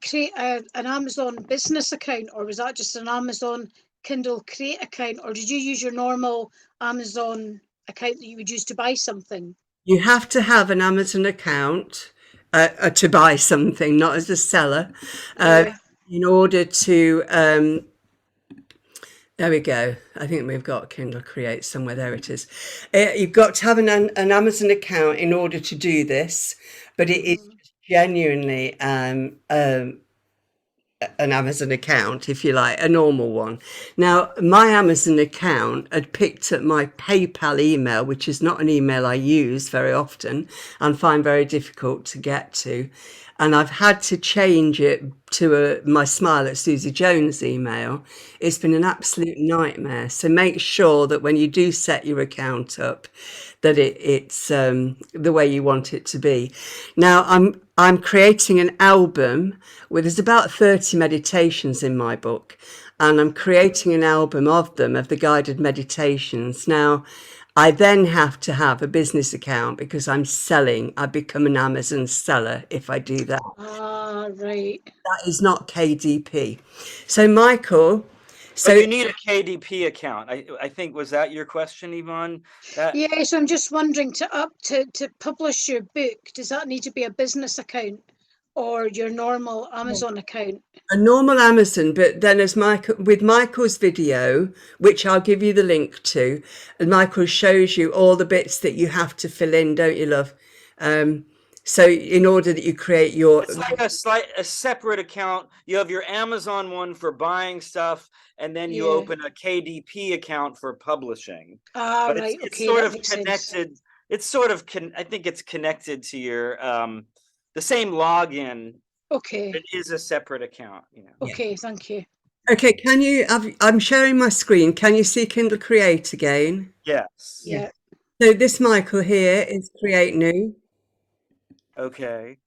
create an Amazon business account, or was that just an Amazon Kindle Create account, or did you use your normal Amazon account that you would use to buy something? You have to have an Amazon account to buy something, not as a seller, Yeah. in order to. There we go. I think we've got Kindle Create somewhere. There it is. You've got to have an Amazon account in order to do this, but it is genuinely an Amazon account, if you like, a normal one. Now, my Amazon account had picked up my PayPal email, which is not an email I use very often and find very difficult to get to. And I've had to change it to my Smile at Susie Jones email. It's been an absolute nightmare. So make sure that when you do set your account up, that it's the way you want it to be. Now I'm creating an album where there's about 30 meditations in my book, and I'm creating an album of them, of the guided meditations. Now I then have to have a business account because I'm selling. I become an Amazon seller if I do that. Ah, right. That is not KDP. So Michael, So you need a KDP account. I think, was that your question, Yvonne? Yeah, so I'm just wondering, to publish your book, does that need to be a business account or your normal Amazon account? a normal Amazon, but then as Michael's video, which I'll give you the link to, and Michael shows you all the bits that you have to fill in, don't you, love? So in order that you create your, it's like a separate account. You have your Amazon one for buying stuff, and then you open a KDP account for publishing. Ah, but right. It's Okay, sort that of makes connected. sense. It's sort of I think it's connected to your the same login. Okay. It is a separate account. Okay, thank you. okay, can you, I'm sharing my screen. Can you see Kindle Create again? Yes. Yeah. So this Michael here is Create New. Okay.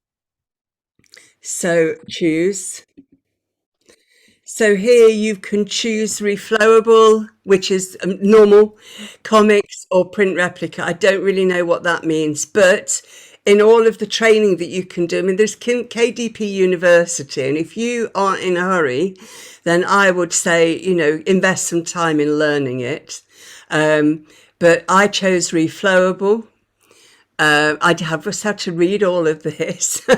So choose. So here you can choose reflowable, which is normal comics, or print replica. I don't really know what that means, but in all of the training that you can do, I mean, there's KDP University, and if you aren't in a hurry, then I would say, invest some time in learning it. But I chose reflowable. I just had to read all of this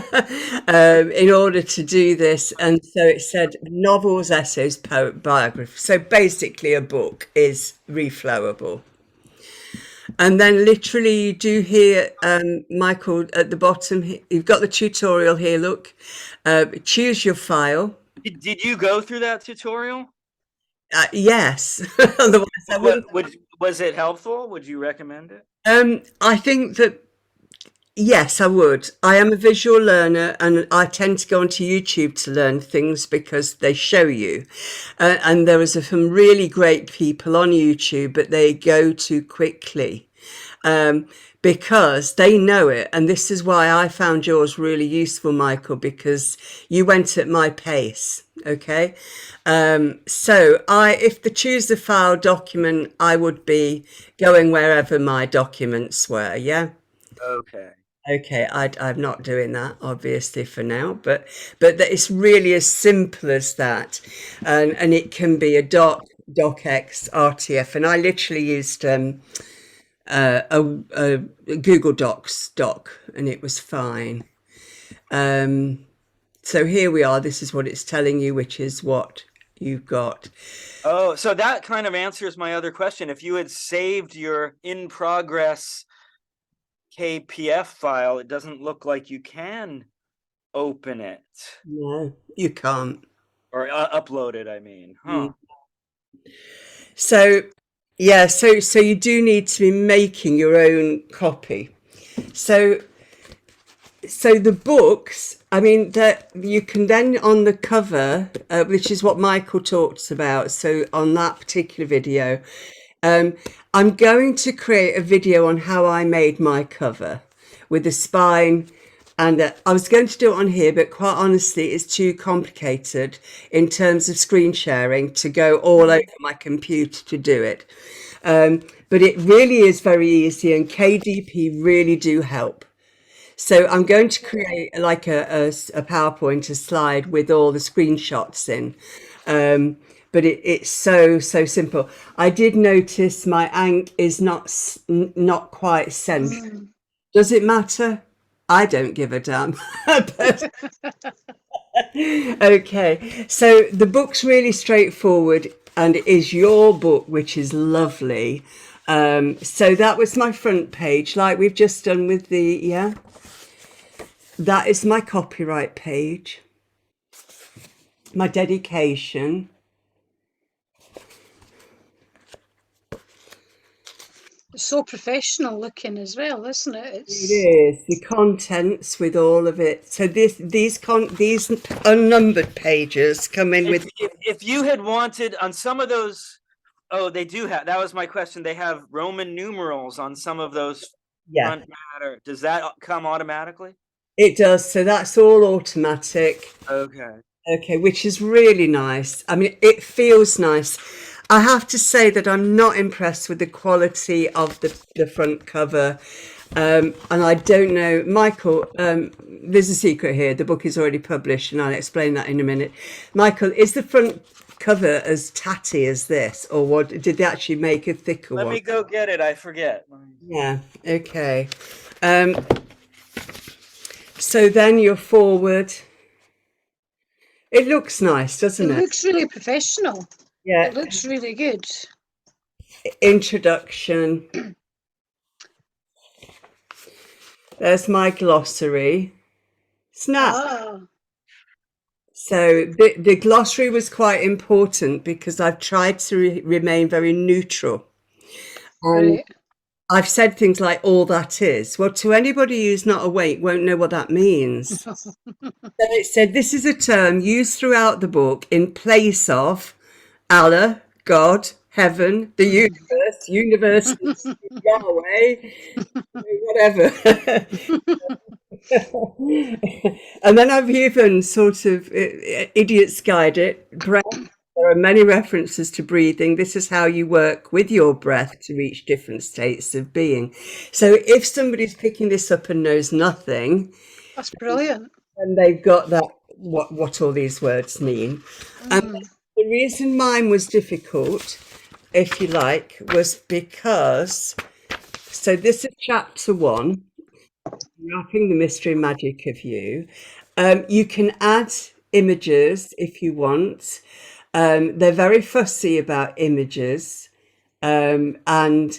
in order to do this. And so it said novels, essays, biography. So basically a book is reflowable. And then literally you do here, Michael, at the bottom, you've got the tutorial here, look. Choose your file. Did you go through that tutorial? Yes. Otherwise I wouldn't. Was it helpful? Would you recommend it? I think that yes, I would. I am a visual learner and I tend to go onto YouTube to learn things because they show you. And there are some really great people on YouTube, but they go too quickly because they know it. And this is why I found yours really useful, Michael, because you went at my pace. Okay. So if the choose the file document, I would be going wherever my documents were. Yeah. Okay. Okay, I'm not doing that obviously for now, but that it's really as simple as that, and it can be a docx, RTF, and I literally used a Google Docs doc, and it was fine. So here we are. This is what it's telling you, which is what you've got. Oh, so that kind of answers my other question. If you had saved your in progress KPF file, it doesn't look like you can open it. No, you can't. Or upload it, I mean. Huh. So, yeah, so you do need to be making your own copy. So the books, I mean, that you can then on the cover, which is what Michael talks about. So on that particular video, I'm going to create a video on how I made my cover with the spine, and I was going to do it on here, but quite honestly, it's too complicated in terms of screen sharing to go all over my computer to do it. But it really is very easy, and KDP really do help. So I'm going to create like a PowerPoint, a slide with all the screenshots in. But it's so simple. I did notice my ink is not quite central. Does it matter? I don't give a damn. But, okay, so the book's really straightforward, and it is your book, which is lovely. So that was my front page, like we've just done with the, that is my copyright page, my dedication. So professional looking as well, isn't it? It is the contents with all of it. So these unnumbered pages come in with. If you had wanted on some of those, they do have. That was my question. They have Roman numerals on some of those. Yeah. Front matter. Does that come automatically? It does. So that's all automatic. Okay. Okay, which is really nice. I mean, it feels nice. I have to say that I'm not impressed with the quality of the front cover. And I don't know, Michael, there's a secret here. The book is already published, and I'll explain that in a minute. Michael, is the front cover as tatty as this, or what? Did they actually make a thicker one? Let me go get it. I forget. Yeah, okay. So then you're forward. It looks nice, doesn't it? It looks really professional. Yeah. It looks really good. Introduction. There's my glossary. Snap. Ah. So the glossary was quite important because I've tried to remain very neutral. And Right. I've said things like all that is. Well, to anybody who's not awake won't know what that means. So it said this is a term used throughout the book in place of Allah, God, heaven, the universe, Yahweh, whatever. And then I've even sort of idiot's guide it breath. There are many references to breathing. This is how you work with your breath to reach different states of being. So if somebody's picking this up and knows nothing, That's brilliant. and they've got that what all these words mean. And the reason mine was difficult, if you like, was because, so this is chapter 1, Wrapping the Mystery and Magic of You. You can add images if you want. They're very fussy about images, and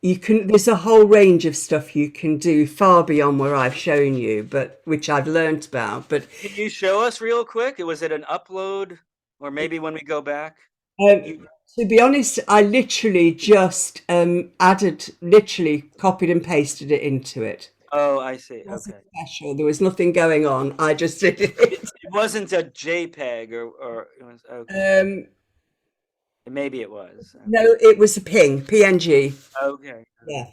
you can, there's a whole range of stuff you can do far beyond where I've shown you, but which I've learnt about. But Can you show us real quick? Was it an upload, or maybe when we go back? to be honest, I literally just literally copied and pasted it into it. Oh, I see. It wasn't Okay. special. There was nothing going on. I just did it. It wasn't a JPEG, or it was okay. Maybe it was. No, it was a PNG. Okay. Yeah.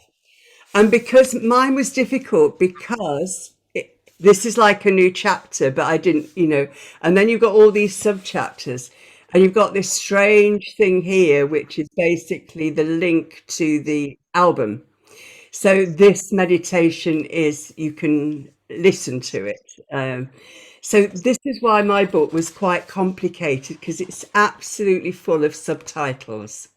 And because mine was difficult, because this is like a new chapter, but I didn't, and then you've got all these sub chapters, and you've got this strange thing here, which is basically the link to the album. So this meditation is, you can listen to it. So this is why my book was quite complicated, because it's absolutely full of subtitles.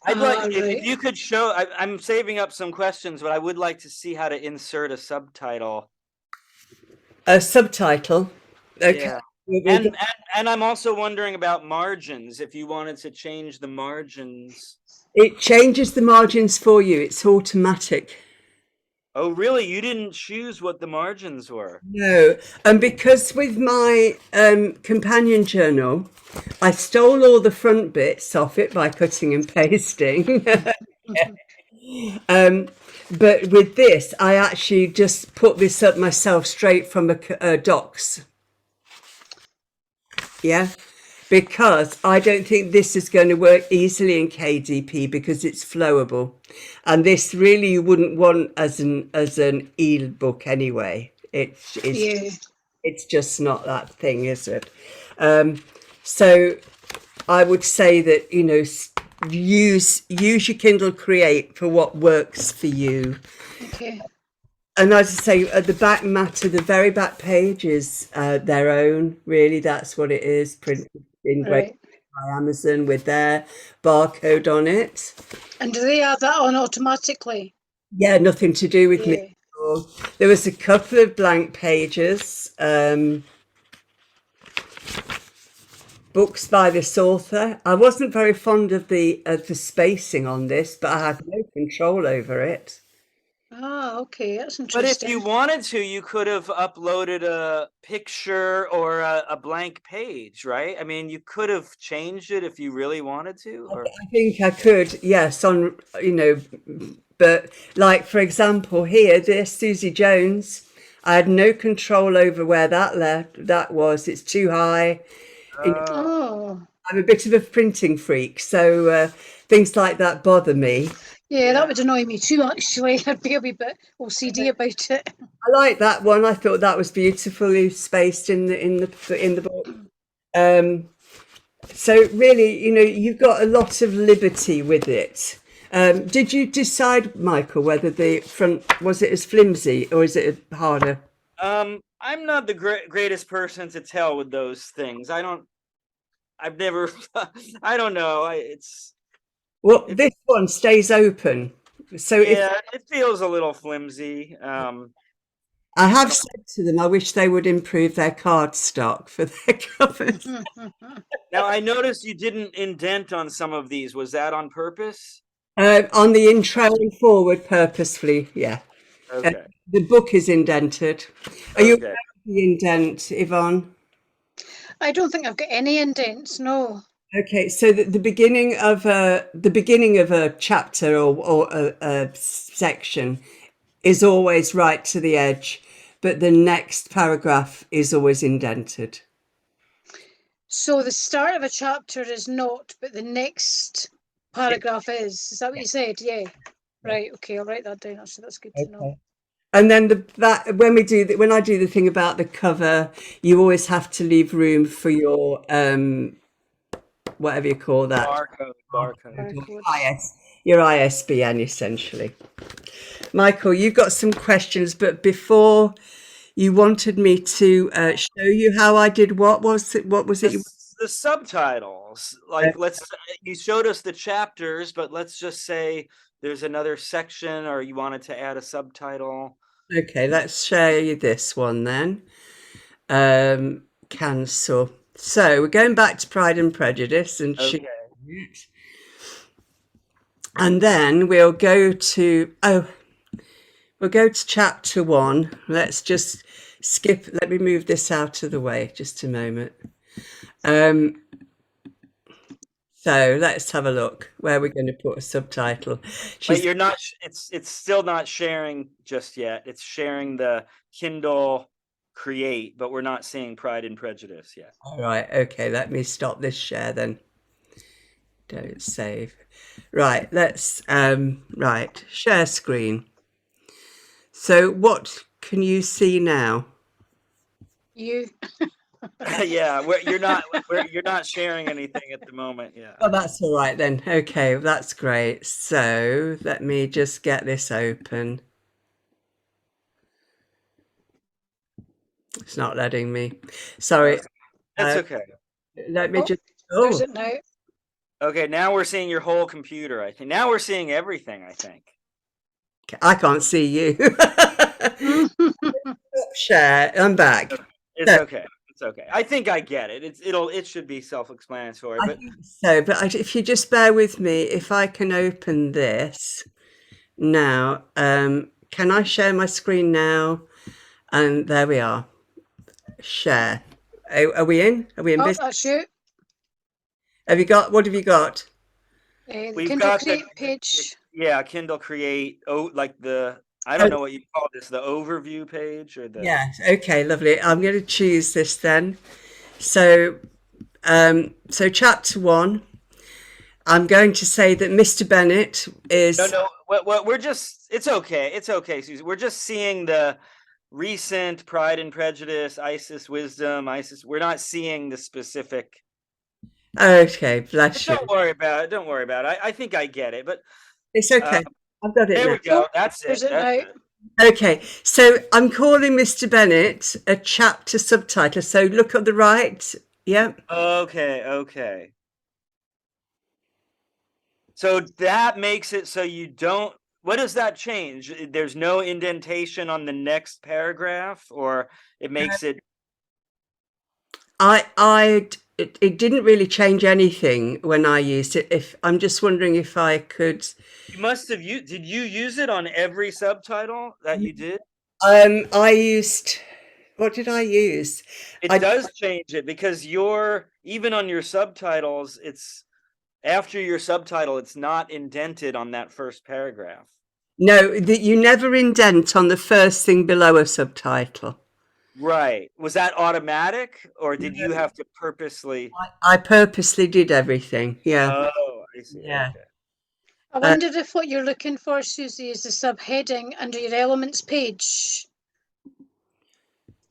I'd like, if you could show, I'm saving up some questions, but I would like to see how to insert a subtitle. A subtitle. Okay. Yeah. And I'm also wondering about margins, if you wanted to change the margins. It changes the margins for you. It's automatic. Oh, really? You didn't choose what the margins were? No. And because with my companion journal, I stole all the front bits off it by cutting and pasting. But with this, I actually just put this up myself straight from a docs. Yeah. Because I don't think this is going to work easily in KDP because it's flowable, and this really you wouldn't want as an e-book anyway. It's just not that thing, is it? So I would say that use your Kindle Create for what works for you. Okay. And as I say, at the back matter, the very back page is their own. Really, that's what it is. Printed in great by Amazon with their barcode on it. And do they add that on automatically? Yeah, nothing to do with me. There was a couple of blank pages. Books by this author. I wasn't very fond of the spacing on this, but I had no control over it. Ah, okay, that's interesting. But if you wanted to, you could have uploaded a picture or a blank page, right? I mean, you could have changed it if you really wanted to. Or... I think I could, yes, on, but like, for example, here, there's Susie Jones. I had no control over where that was. It's too high. Oh. I'm a bit of a printing freak, so things like that bother me. Yeah, that would annoy me too, actually. I'd be a wee bit OCD about it. I like that one. I thought that was beautifully spaced in the book. So really, you've got a lot of liberty with it. Did you decide, Michael, whether the front was it as flimsy or is it harder? I'm not the greatest person to tell with those things. I don't know. Well, this one stays open. So yeah, it feels a little flimsy. I have said to them, I wish they would improve their card stock for their covers. Now, I noticed you didn't indent on some of these. Was that on purpose? On the intro and forward, purposefully, yeah. Okay. The book is indented. Are you aware of the indent, Yvonne? I don't think I've got any indents, no. Okay, so the beginning of a chapter or a section is always right to the edge, but the next paragraph is always indented. So the start of a chapter is not, but the next paragraph is. Is that what you said? Yeah. Right. Okay, I'll write that down. Actually, that's good to know. And then when I do the thing about the cover, you always have to leave room for your whatever you call that. Barcode. Your ISBN, essentially. Michael, you've got some questions, but before you wanted me to show you how I did what was it? What was it? The subtitles, like you showed us the chapters, but let's just say there's another section, or you wanted to add a subtitle. Okay, let's show you this one then. Cancel. So we're going back to Pride and Prejudice and Okay. and then we'll go to we'll go to chapter 1. Let's just skip. Let me move this out of the way just a moment. So let's have a look where we're going to put a subtitle. But you're not. It's still not sharing just yet. It's sharing the Kindle Create, but we're not seeing Pride and Prejudice yet. All right. Okay. Let me stop this share then. Don't save. Right. Let's right. Share screen. So what can you see now? You. Yeah, you're not sharing anything at the moment. Yeah. Oh, that's all right then. Okay, that's great. So let me just get this open. It's not letting me. Sorry. That's okay. Let me just. There's it now. Okay, now we're seeing your whole computer. I think now we're seeing everything. I think. I can't see you. Share. I'm back. It's okay. It's okay. I think I get it. It should be self-explanatory. But so, but if you just bear with me, if I can open this now, can I share my screen now? And there we are. Share. Are we in? Are we in business? That's you. Have you got? What have you got? The we've Kindle got Create page. Yeah, Kindle Create. Oh, like I don't know what you call this. The overview page or the. Yeah. Okay. Lovely. I'm going to choose this then. So, so chapter 1. I'm going to say that Mr. Bennet is. No. What we're just. It's okay. It's okay, Susie. We're just seeing the recent Pride and Prejudice, Isis Wisdom, Isis. We're not seeing the specific. Okay, bless you. Don't worry about it. Don't worry about it. I think I get it, but it's okay. I've got it. There now. we go. That's it. That's it. Okay, so I'm calling Mr. Bennet a chapter subtitle. So look at the right. Yeah. Okay. So that makes it so you don't. What does that change? There's no indentation on the next paragraph, or it makes it. It didn't really change anything when I used it. If I'm just wondering if I could. You must have used. Did you use it on every subtitle that you did? I used. What did I use? It does change it because even on your subtitles, it's after your subtitle, it's not indented on that first paragraph. No, you never indent on the first thing below a subtitle. Right. Was that automatic, or did you have to purposely? I purposely did everything. Yeah. Oh, I see. Yeah. Okay. I wondered if what you're looking for, Susie, is the subheading under your elements page.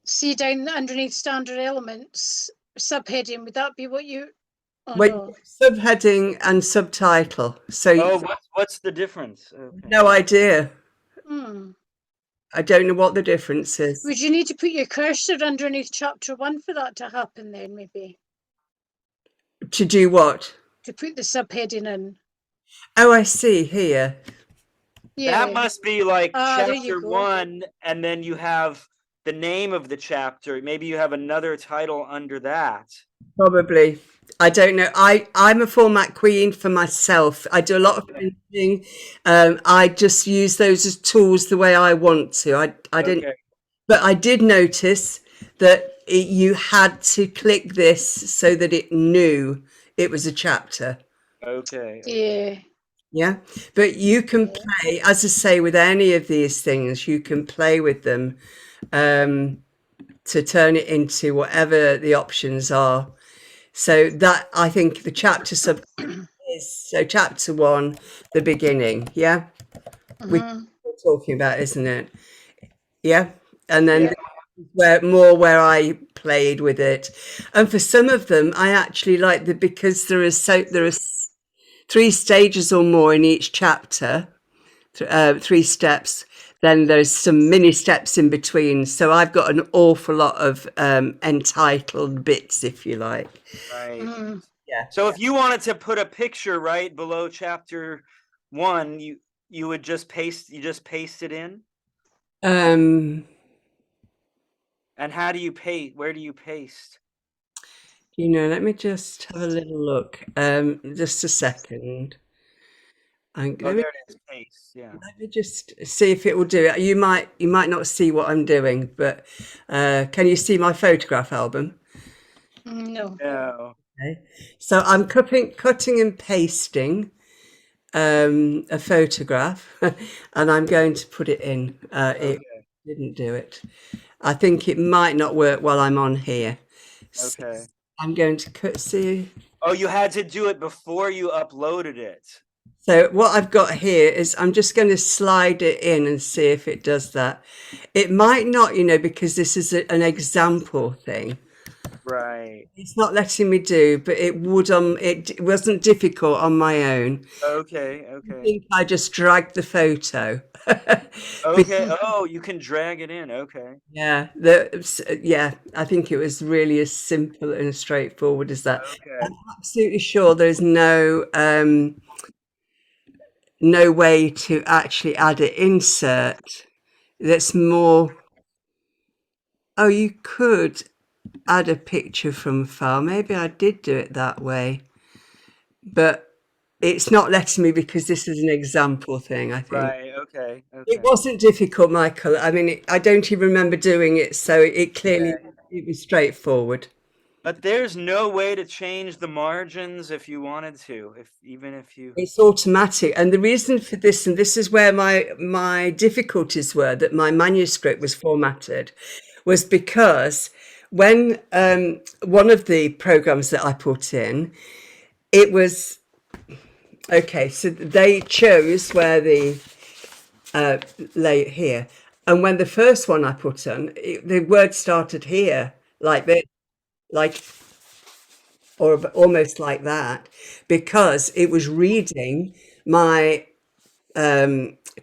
See down underneath standard elements subheading. Would that be what you? Oh, Wait, no. subheading and subtitle. So what's the difference? Okay. No idea. Hmm. I don't know what the difference is. Would you need to put your cursor underneath chapter 1 for that to happen then, maybe? To do what? To put the subheading in. Oh, I see here. Yeah. That must be like there you chapter go. 1, and then you have the name of the chapter. Maybe you have another title under that. Probably. I don't know. I'm a format queen for myself. I do a lot of printing. I just use those as tools the way I want to. I didn't, but I did notice that you had to click this so that it knew it was a chapter. Okay. Yeah. Yeah, but you can play, as I say, with any of these things. You can play with them to turn it into whatever the options are. So that, I think, the chapter sub is so chapter 1, the beginning. Yeah, we're talking about, isn't it? Yeah, and then where I played with it. And for some of them, I actually like because there are 3 stages or more in each chapter, 3 steps. Then there's some mini steps in between. So I've got an awful lot of entitled bits, if you like. Right. Mm. Yeah. So if you wanted to put a picture right below chapter 1, you would just paste it in? Um, And how do you paste? Where do you paste? let me just have a little look. Just a second. Oh, Let me, there it is, paste. Yeah. let me just see if it will do it. You might not see what I'm doing, but can you see my photograph album? No. No. Okay. So I'm cutting and pasting a photograph, and I'm going to put it in. It Okay. didn't do it. I think it might not work while I'm on here. So Okay. I'm going to see. Oh, you had to do it before you uploaded it. So what I've got here is I'm just going to slide it in and see if it does that. It might not, because this is an example thing. Right. It's not letting me do, but it would. It wasn't difficult on my own. Okay. I Okay. think I just dragged the photo. Okay. Oh, you can drag it in. Okay. Yeah, I think it was really as simple and as straightforward as that. Okay. I'm absolutely sure there's no way to actually add an insert that's more. Oh, you could add a picture from a file. Maybe I did do it that way, but it's not letting me because this is an example thing, I think. Right. Okay. It Okay. wasn't difficult, Michael. I mean, I don't even remember doing it, so it clearly Okay. it was straightforward. But there's no way to change the margins if you wanted to, even if you. It's automatic, and the reason for this, and this is where my difficulties were, that my manuscript was formatted, was because when one of the programs that I put in, it was okay. So they chose where the lay here, and when the first one I put on, the word started here, like this, like or almost like that, because it was reading my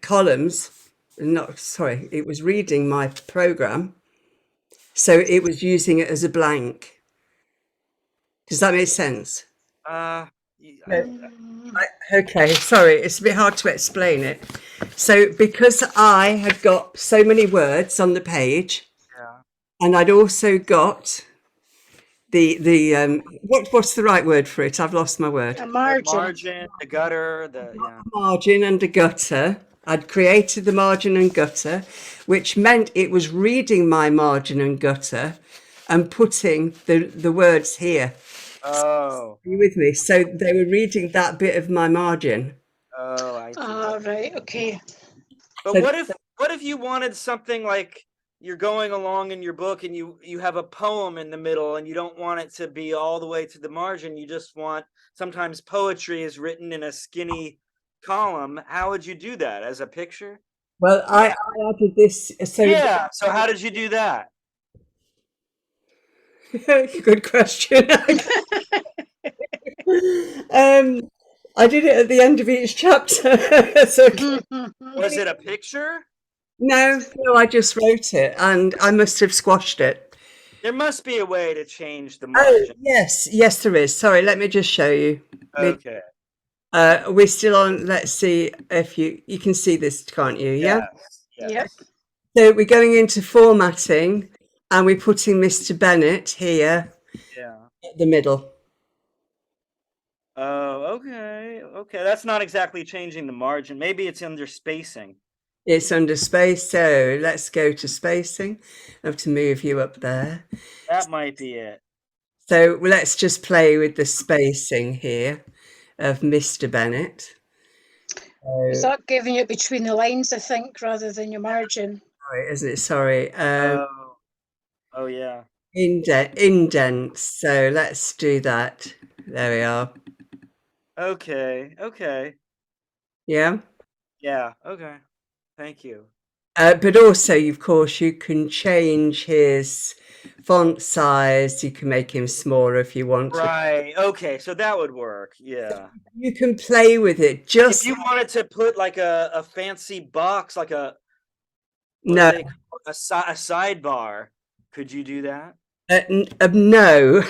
columns. Not sorry, it was reading my program, so it was using it as a blank. Does that make sense? Uh. Okay, sorry, it's a bit hard to explain it. So because I had got so many words on the page, Yeah. and I'd also got the what's the right word for it? I've lost my word. A The margin. margin, the gutter, yeah. Margin and a gutter. I'd created the margin and gutter, which meant it was reading my margin and gutter and putting the words here. Oh. Are you with me? So they were reading that bit of my margin. Oh, I see. Right. Okay. But So what if you wanted something like you're going along in your book and you have a poem in the middle and you don't want it to be all the way to the margin, you just want sometimes poetry is written in a skinny column. How would you do that? As a picture? well, I added this. So Yeah. So how did you do that? good question. I did it at the end of each chapter. So Was it a picture? no, I just wrote it, and I must have squashed it. There must be a way to change the Oh, margin. yes, there is. Sorry, let me just show you. Okay. We're still on. Let's see if you can see this, can't you? Yeah. Yes. Yep. So we're going into formatting, and we're putting Mr. Bennett here Yeah. at the middle. Oh, okay. Okay. That's not exactly changing the margin. Maybe it's under spacing. It's under space, so let's go to spacing. I have to move you up there. That might be it. So let's just play with the spacing here of Mr. Bennett. Is that giving it between the lines, I think, rather than your margin? Sorry, isn't it? Sorry. Oh yeah. Indents. So let's do that. There we are. Okay. Okay. Yeah. Yeah. Okay. Thank you. But also, of course, you can change his font size. You can make him smaller if you want to. Right. Okay. So that would work. Yeah. You can play with it. If Just you wanted to put like a fancy box, like what do no, they call it? A sidebar, could you do that? no.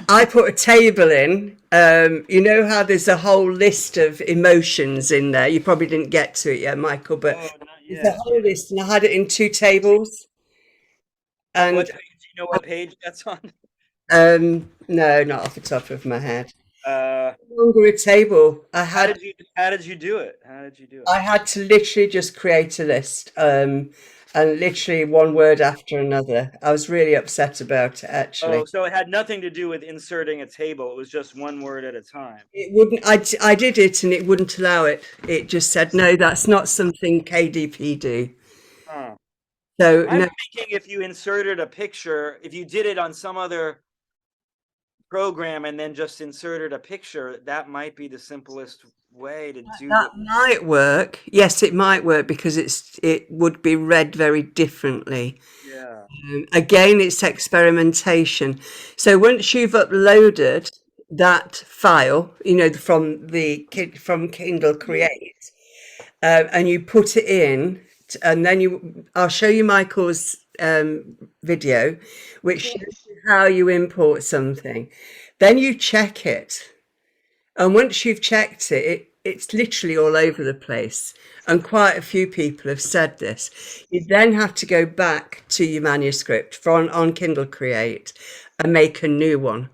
I put a table in. You know how there's a whole list of emotions in there. You probably didn't get to it yet, Michael, but Oh, not there's a yet. whole list, and I had it in two tables. What And do you know what page that's on? no, not off the top of my head. Uh, No longer a table. how did you do it? How did you do it? I had to literally just create a list, and literally one word after another. I was really upset about it, actually. Oh, so it had nothing to do with inserting a table. It was just one word at a time. It wouldn't. I did it, and it wouldn't allow it. It just said no. That's not something KDP do. Huh. So I'm no. thinking if you inserted a picture, if you did it on some other program and then just inserted a picture, that might be the simplest way to do That it. might work. Yes, it might work because it would be read very differently. Yeah. Again, it's experimentation. So once you've uploaded that file, from Kindle Create, and you put it in, and then I'll show you Michael's video, which Okay. shows you how you import something. Then you check it, and once you've checked it's literally all over the place. And quite a few people have said this. You then have to go back to your manuscript on Kindle Create and make a new one.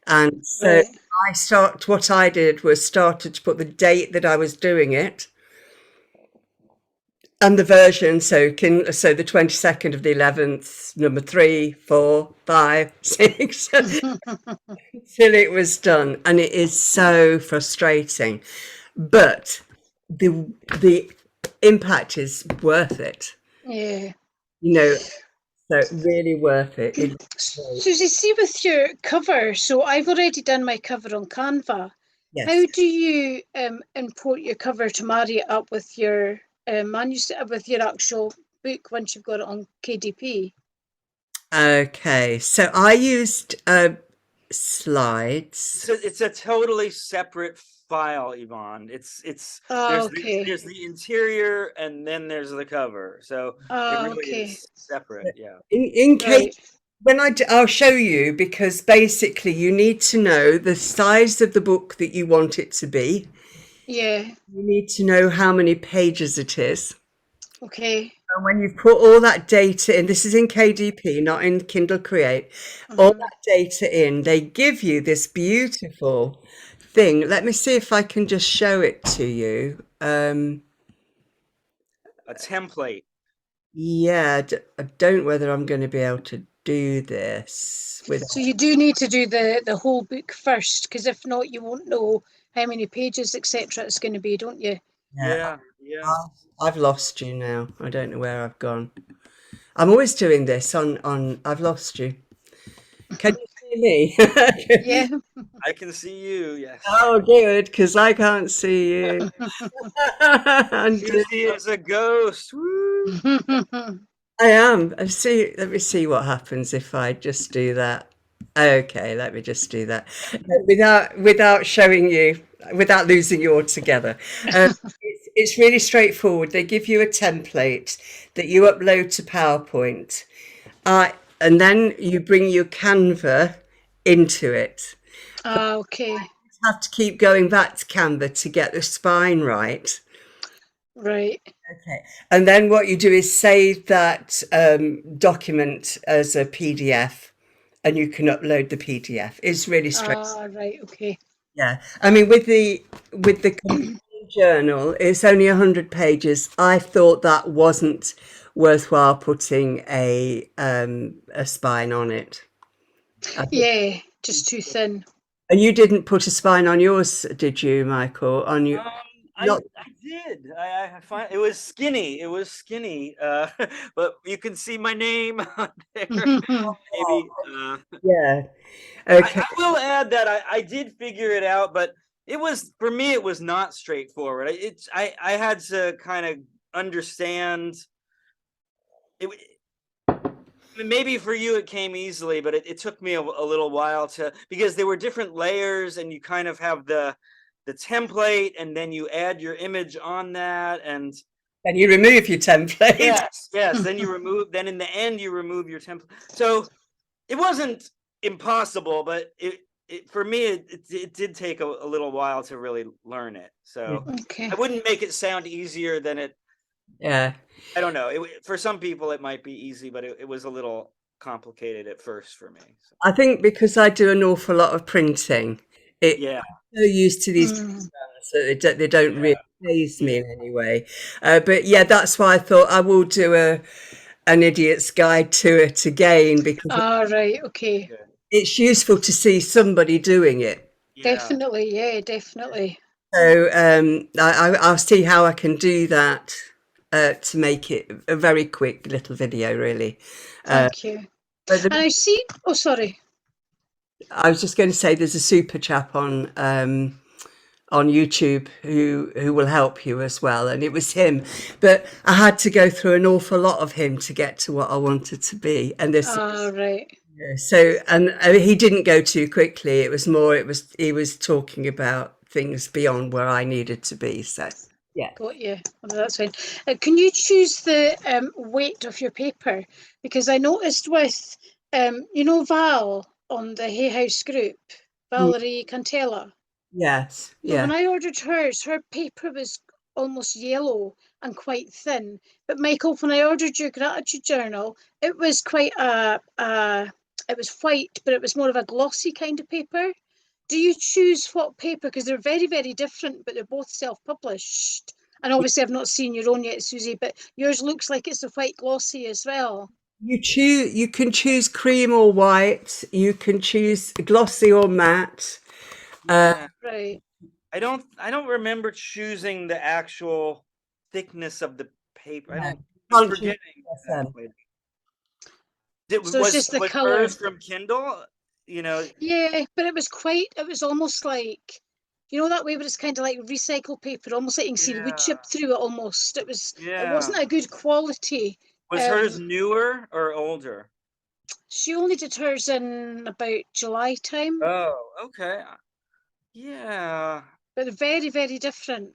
And so Right. what I did was started to put the date that I was doing it and the version. So the 22nd of the 11th, number 3, 4, 5, 6, till it was done. And it is so frustrating. But the impact is worth it, Yeah. you know. So really worth it. Susie, see with your cover, so I've already done my cover on Canva. Yes. How do you import your cover to marry it up with your manuscript, with your actual book once you've got it on KDP? Okay, so I used slides. It's a totally separate file, Yvonne. Okay. There's the interior and then there's the cover. So it really Okay. is separate. Yeah. In case Right. I'll show you, because basically you need to know the size of the book that you want it to be. Yeah. You need to know how many pages it is. Okay. And when you've put all that data in, this is in KDP, not in Kindle Create, all Mhm. that data in, they give you this beautiful thing. Let me see if I can just show it to you. A template. Yeah, I don't know whether I'm going to be able to do this with. So you do need to do the whole book first, because if not, you won't know how many pages, etc. it's going to be, don't you? Yeah, Yeah. Yeah. I've lost you now. I don't know where I've gone. I'm always doing this on I've lost you. Can you see me? Yeah. I can see you. Yes. Oh, good, because I can't see you. Susie is a ghost. Woo. I am. Let me see what happens if I just do that. Okay, let me just do that without showing you, without losing you altogether. It's really straightforward. They give you a template that you upload to PowerPoint, and then you bring your Canva into it. Okay. You have to keep going back to Canva to get the spine right. Right. Okay. And then what you do is save that document as a PDF, and you can upload the PDF. It's really straightforward. Right. Okay. Yeah. I mean, with the companion journal, it's only 100 pages. I thought that wasn't worthwhile putting a spine on it. Yeah, just too thin. And you didn't put a spine on yours, did you, Michael? On you? I Not. did. I find it was skinny. It was skinny. But you can see my name on there. Maybe. Yeah. Okay. I will add that I did figure it out, but for me it was not straightforward. I had to kind of understand it, maybe for you it came easily, but it took me a little while because there were different layers, and you kind of have the template, and then you add your image on that, and Then you remove your template. yes, then you remove, then in the end you remove your template. So it wasn't impossible, but for me it did take a little while to really learn it. So Okay. I wouldn't make it sound easier than it. Yeah. I don't know. For some people it might be easy, but it was a little complicated at first for me. So, I think because I do an awful lot of printing, yeah. I'm so used to these programs that they don't really faze me in any way. But yeah, that's why I thought I will do an idiot's guide to it again, because Right, okay. it's useful to see somebody doing it. Yeah. Definitely, yeah, definitely. So I'll see how I can do that to make it a very quick little video, really. Thank you. But And I see, oh, sorry. I was just going to say there's a super chap on YouTube who will help you as well, and it was him. But I had to go through an awful lot of him to get to what I wanted to be, and this. Right. So, and he didn't go too quickly. It was more. He was talking about things beyond where I needed to be. So, yeah. Got you. Well, that's fine. Can you choose the weight of your paper? Because I noticed with, Val on the Hay House group, Valerie Cantella. Yes. So Yeah. when I ordered hers, her paper was almost yellow and quite thin. But Michael, when I ordered your gratitude journal, it was quite it was white, but it was more of a glossy kind of paper. Do you choose what paper? Because they're very, very different, but they're both self-published. And obviously I've not seen your own yet, Susie, but yours looks like it's a white glossy as well. You can choose cream or white. You can choose glossy or matte. Yeah. Right. I don't remember choosing the actual thickness of the paper. I'm Can't forgetting choose exactly. So it's just the was colour. hers from Kindle? Yeah, but it was almost like, that way where it's kind of like recycled paper, almost like you can see the wood chip through it almost. It wasn't a good quality. Was hers newer or older? She only did hers in about July time. Oh, okay. Yeah. But they're very, very different.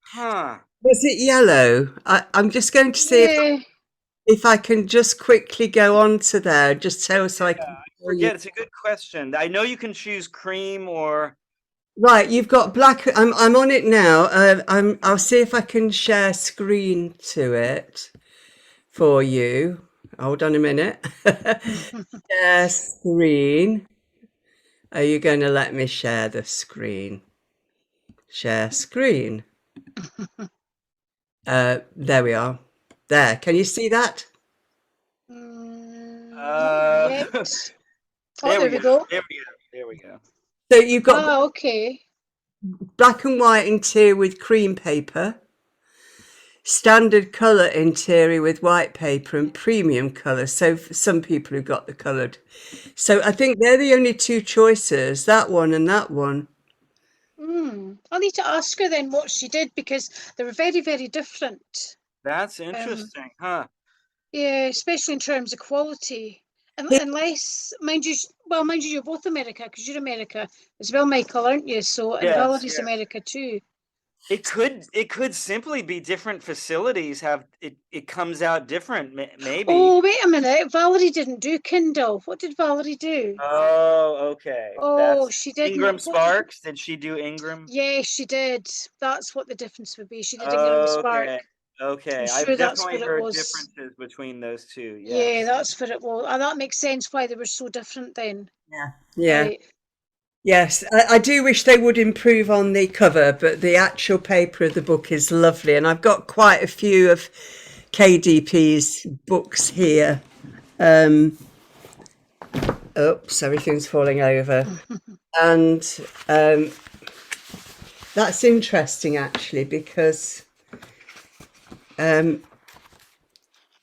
Huh. Was it yellow? I'm just going to see if I can just quickly go on to there, just so I can forget. It's a good question. I know you can choose cream or. Right, you've got black. I'm on it now. I'll see if I can share screen to it for you. Hold on a minute. Share screen. Are you going to let me share the screen? Share screen. There we are. There. Can you see that? Not yet. There we go. There we go. So you've got okay. black and white interior with cream paper, standard colour interior with white paper, and premium colour. So for some people who got the coloured. So I think they're the only two choices, that one and that one. I'll need to ask her then what she did, because they were very, very different. That's interesting, huh? Yeah, especially in terms of quality. Unless, mind you, you're both America, because you're America as well, Michael, aren't you? So, and Valerie's America too. It could simply be different facilities have it comes out different, maybe. Oh, wait a minute. Valerie didn't do Kindle. What did Valerie do? Oh, okay. Oh, she did Ingram Spark. Did she do Ingram? Yeah, she did. That's what the difference would be. She did Ingram Spark. Okay. I'm sure that's what it heard was. differences between those two. Yeah, that's what it was. That makes sense why they were so different then. Yeah. Right. Yes, I do wish they would improve on the cover, but the actual paper of the book is lovely, and I've got quite a few of KDP's books here. Oops, everything's falling over. And that's interesting, actually, because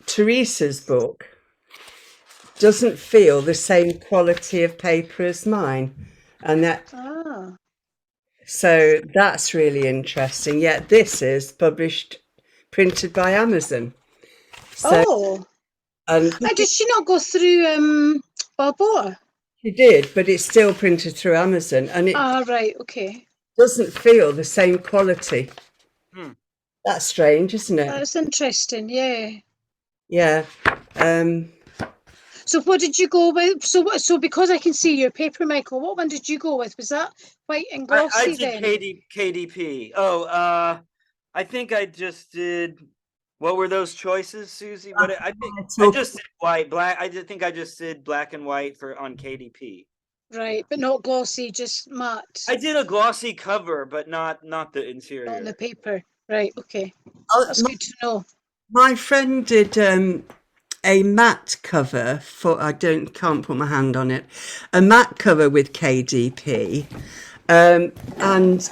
Teresa's book doesn't feel the same quality of paper as mine. And so that's really interesting. Yet this is printed by Amazon. So And And did she not go through Balboa? she did, but it's still printed through Amazon, and it Ah, right, okay. doesn't feel the same quality. Hmm. That's strange, isn't it? That's interesting, yeah. Yeah. So what did you go with? So because I can see your paper, Michael, what one did you go with? Was that white and I glossy did then? KDP. Oh, I think I just did. What were those choices, Susie? What I think I just did white, black. I think I just did black and white on KDP. Right, but not glossy, just matte I did a glossy cover, but not the interior. on the paper. Right, okay. That's my, good to know. my friend did a matte cover for, can't put my hand on it, a matte cover with KDP, and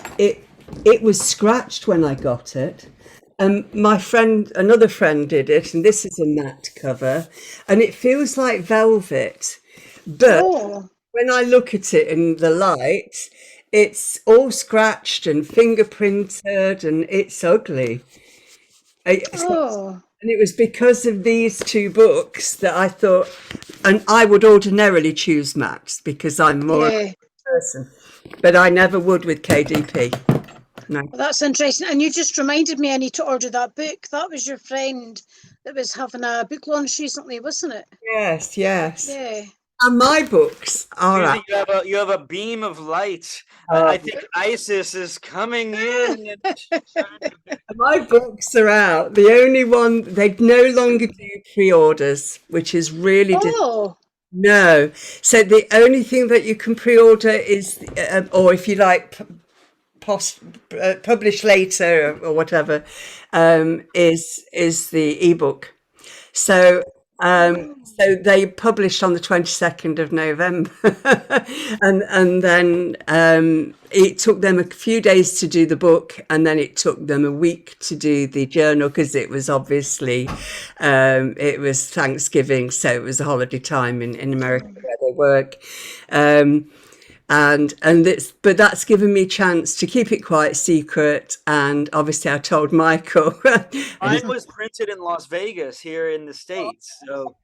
it was scratched when I got it. Another friend did it, and this is a matte cover, and it feels like velvet, but Oh, when I look at it in the light, it's all scratched and fingerprinted, and it's ugly. oh, And it was because of these two books that I thought, and I would ordinarily choose Max because I'm more yeah. person, but I never would with KDP. No. Well, that's interesting. And you just reminded me I need to order that book. That was your friend that was having a book launch recently, wasn't it? Yes, yes. Yeah. And my books are Susie, you have a beam of light. I think ISIS is coming in. my books are out. The only one they no longer do pre-orders, which is really Oh, no. So the only thing that you can pre-order is, or if you like, publish later or whatever, is the ebook. So so they published on the 22nd of November, and then it took them a few days to do the book, and then it took them a week to do the journal because it was obviously it was Thanksgiving, so it was a holiday time in America where they work. And but that's given me a chance to keep it quite secret, and obviously I told Michael. Mine was printed in Las Vegas here in the States, so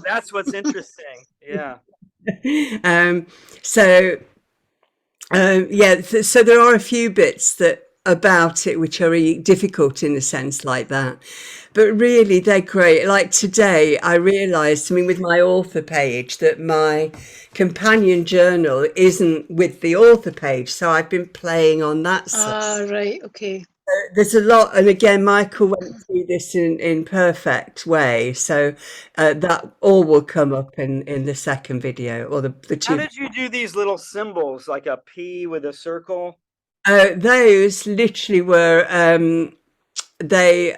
that's what's interesting. Yeah. So yeah, so there are a few bits that about it which are difficult in a sense like that, but really they're great. Like today I realized, I mean, with my author page, that my companion journal isn't with the author page, so I've been playing on that side. right, okay. There's a lot, and again Michael went through this in perfect way, so that all will come up in the second video, or the two. How did you do these little symbols, like a P with a circle? Those literally were they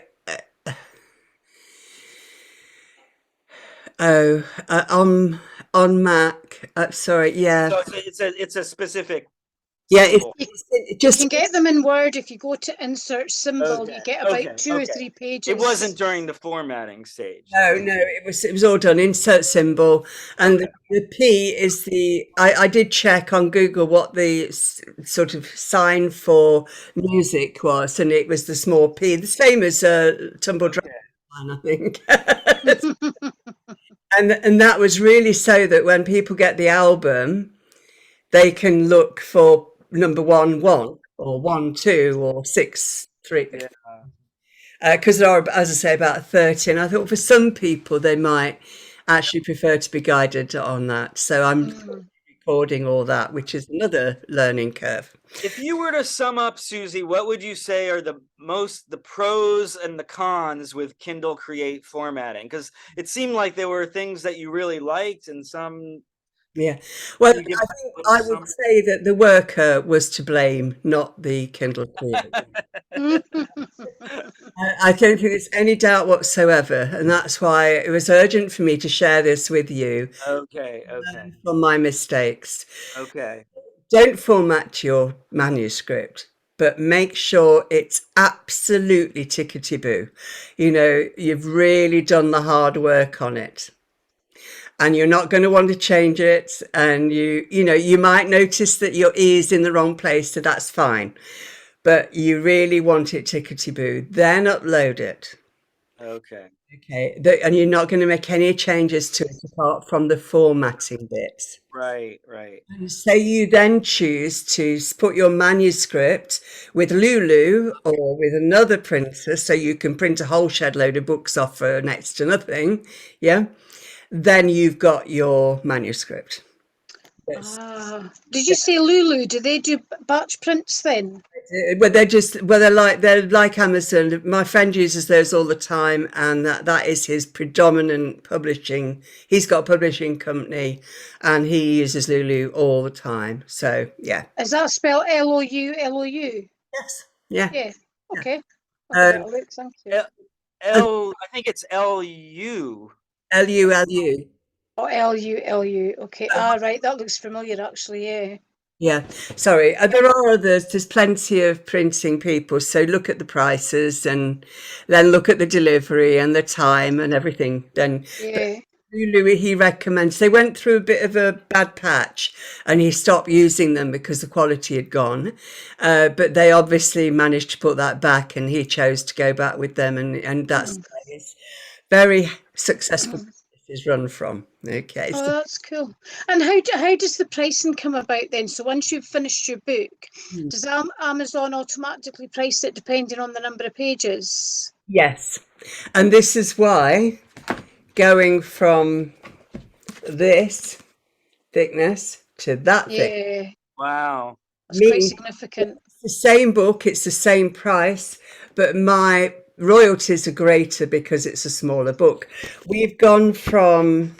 on Mac. Sorry, yeah, So it's a specific yeah. symbol. You Just can get them in Word if you go to insert symbol. Okay, You get about okay, two or okay. three pages. It wasn't during the formatting stage. no, it was all done. Insert symbol, and the P is the. I did check on Google what the sort of sign for music was, and it was the small P, the same as Tumble Drunk, I think. And that was really so that when people get the album, they can look for number 1 1 or 1 2 or 6 3. Because there are, as I say, about 30. And I thought for some people they might actually prefer to be guided on that. So I'm recording all that, which is another learning curve. If you were to sum up, Susie, what would you say are the pros and the cons with Kindle Create formatting? Because it seemed like there were things that you really liked and some. Yeah. Well, I think I would say that the worker was to blame, not the Kindle Create. I don't think there's any doubt whatsoever, and that's why it was urgent for me to share this with you. Okay. From my mistakes. Okay. Don't format your manuscript, but make sure it's absolutely tickety-boo. You know, you've really done the hard work on it. And you're not going to want to change it. And you know, you might notice that your E is in the wrong place, so that's fine. But you really want it tickety-boo. Then upload it. Okay. Okay, and you're not going to make any changes to it apart from the formatting bits. Right, right. Say you then choose to put your manuscript with Lulu or with another printer, so you can print a whole shed load of books off for next to nothing. Yeah, then you've got your manuscript. Yes. Did you say Lulu? Do they do batch prints then? Well, they're like Amazon. My friend uses those all the time, and that is his predominant publishing. He's got a publishing company, and he uses Lulu all the time. So yeah. Is that spelled Loulou? Yes. Yeah. Yeah. Okay. Um, Look, thank you. I think it's LU. LULU. Oh, Lu. Okay. Right. That looks familiar, actually. Yeah. Yeah, sorry. There are others. There's plenty of printing people. So look at the prices and then look at the delivery and the time and everything. Then Yeah. Louis, he recommends. They went through a bit of a bad patch and he stopped using them because the quality had gone. But they obviously managed to put that back, and he chose to go back with them, and that's where his very successful business is run from. Okay. Oh, that's cool. And how does the pricing come about then? So once you've finished your book, does Amazon automatically price it depending on the number of pages? Yes. And this is why going from this thickness to that thickness. Yeah, Wow. that's quite significant. It's the same book, it's the same price, but my royalties are greater because it's a smaller book. We've gone from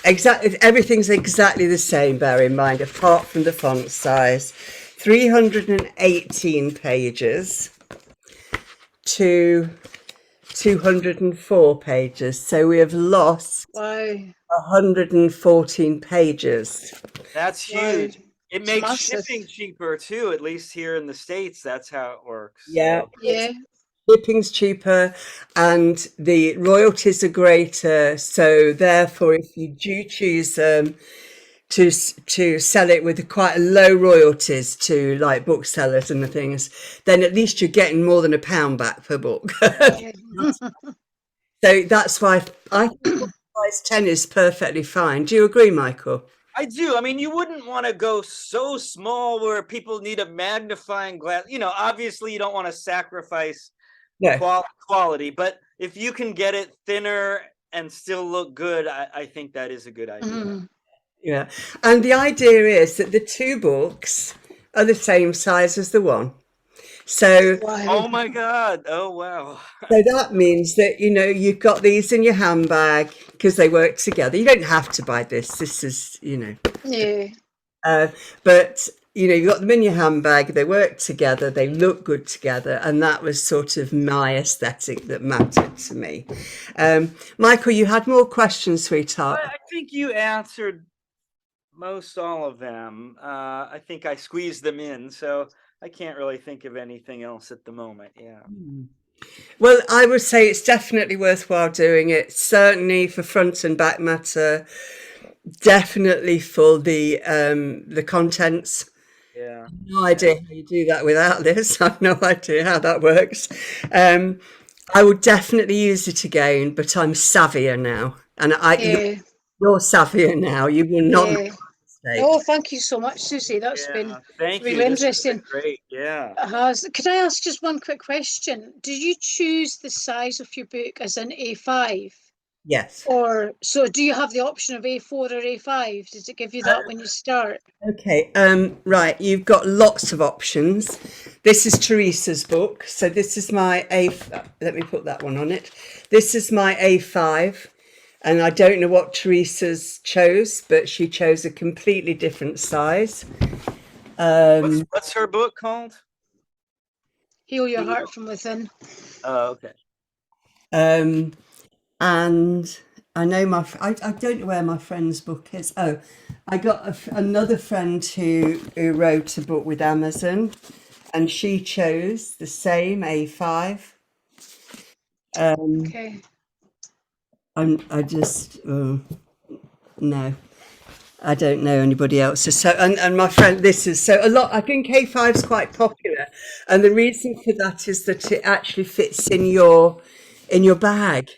everything's exactly the same, bear in mind, apart from the font size, 318 pages to 204 pages. So we have lost 114 pages. That's huge. It makes massive. shipping cheaper too, at least here in the States. That's how it works. Yeah. Yeah. Shipping's cheaper and the royalties are greater. So therefore, if you do choose to sell it with quite low royalties to like booksellers and the things, then at least you're getting more than £1 back per book. So that's why I think size 10 is perfectly fine. Do you agree, Michael? I do. I mean, you wouldn't want to go so small where people need a magnifying glass. Obviously you don't want to sacrifice quality, but if you can get it thinner and still look good, I think that is a good idea. Yeah. And the idea is that the two books are the same size as the one. So, oh my God. Oh, wow. So that means that, you've got these in your handbag because they work together. You don't have to buy this. This is, Yeah. But, you've got them in your handbag. They work together. They look good together. And that was sort of my aesthetic that mattered to me. Michael, you had more questions, sweetheart. I think you answered most all of them. I think I squeezed them in. So I can't really think of anything else at the moment. Yeah. Well, I would say it's definitely worthwhile doing it. Certainly for front and back matter. Definitely for the contents. Yeah. No idea how you do that without this. I've no idea how that works. I would definitely use it again, but I'm savvier now, and you're savvier now. You will not. Yeah. Oh, thank you so much, Susie. That's been really interesting. Great, yeah. It has. Could I ask just one quick question? Did you choose the size of your book as an A5? Yes. Or so do you have the option of A4 or A5? Does it give you that when you start? Okay. Right. You've got lots of options. This is Teresa's book. So this is my let me put that one on it. This is my A5. And I don't know what Teresa's chose, but she chose a completely different size. What's her book called? Heal Your Heart from Within. Oh, okay. And I know I don't know where my friend's book is. Oh, I got another friend who wrote a book with Amazon, and she chose the same A5. Okay. No, I don't know anybody else. So, and my friend, this is so a lot. I think A5 is quite popular, and the reason for that is that it actually fits in your in your bag.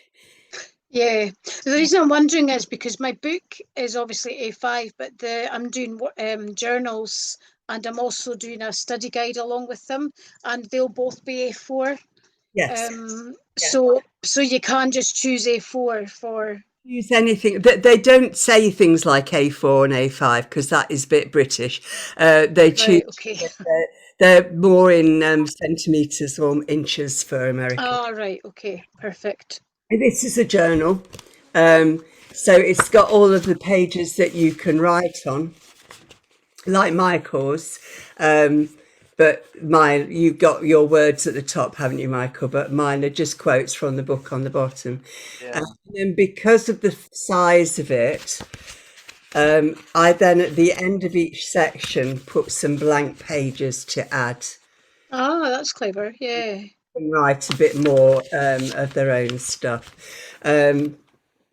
Yeah. The reason I'm wondering is because my book is obviously A5, but I'm doing journals, and I'm also doing a study guide along with them, and they'll both be A4. Yes. So you can just choose A4 for. Use anything. They don't say things like A4 and A5 because that is a bit British. They choose. Right. Okay. They're more in centimeters or inches for American. All right. Okay. Perfect. This is a journal, so it's got all of the pages that you can write on, like Michael's. But mine, you've got your words at the top, haven't you, Michael? But mine are just quotes from the book on the bottom. Yeah. And because of the size of it, I then at the end of each section put some blank pages to add. Ah, that's clever. Yeah. And write a bit more of their own stuff.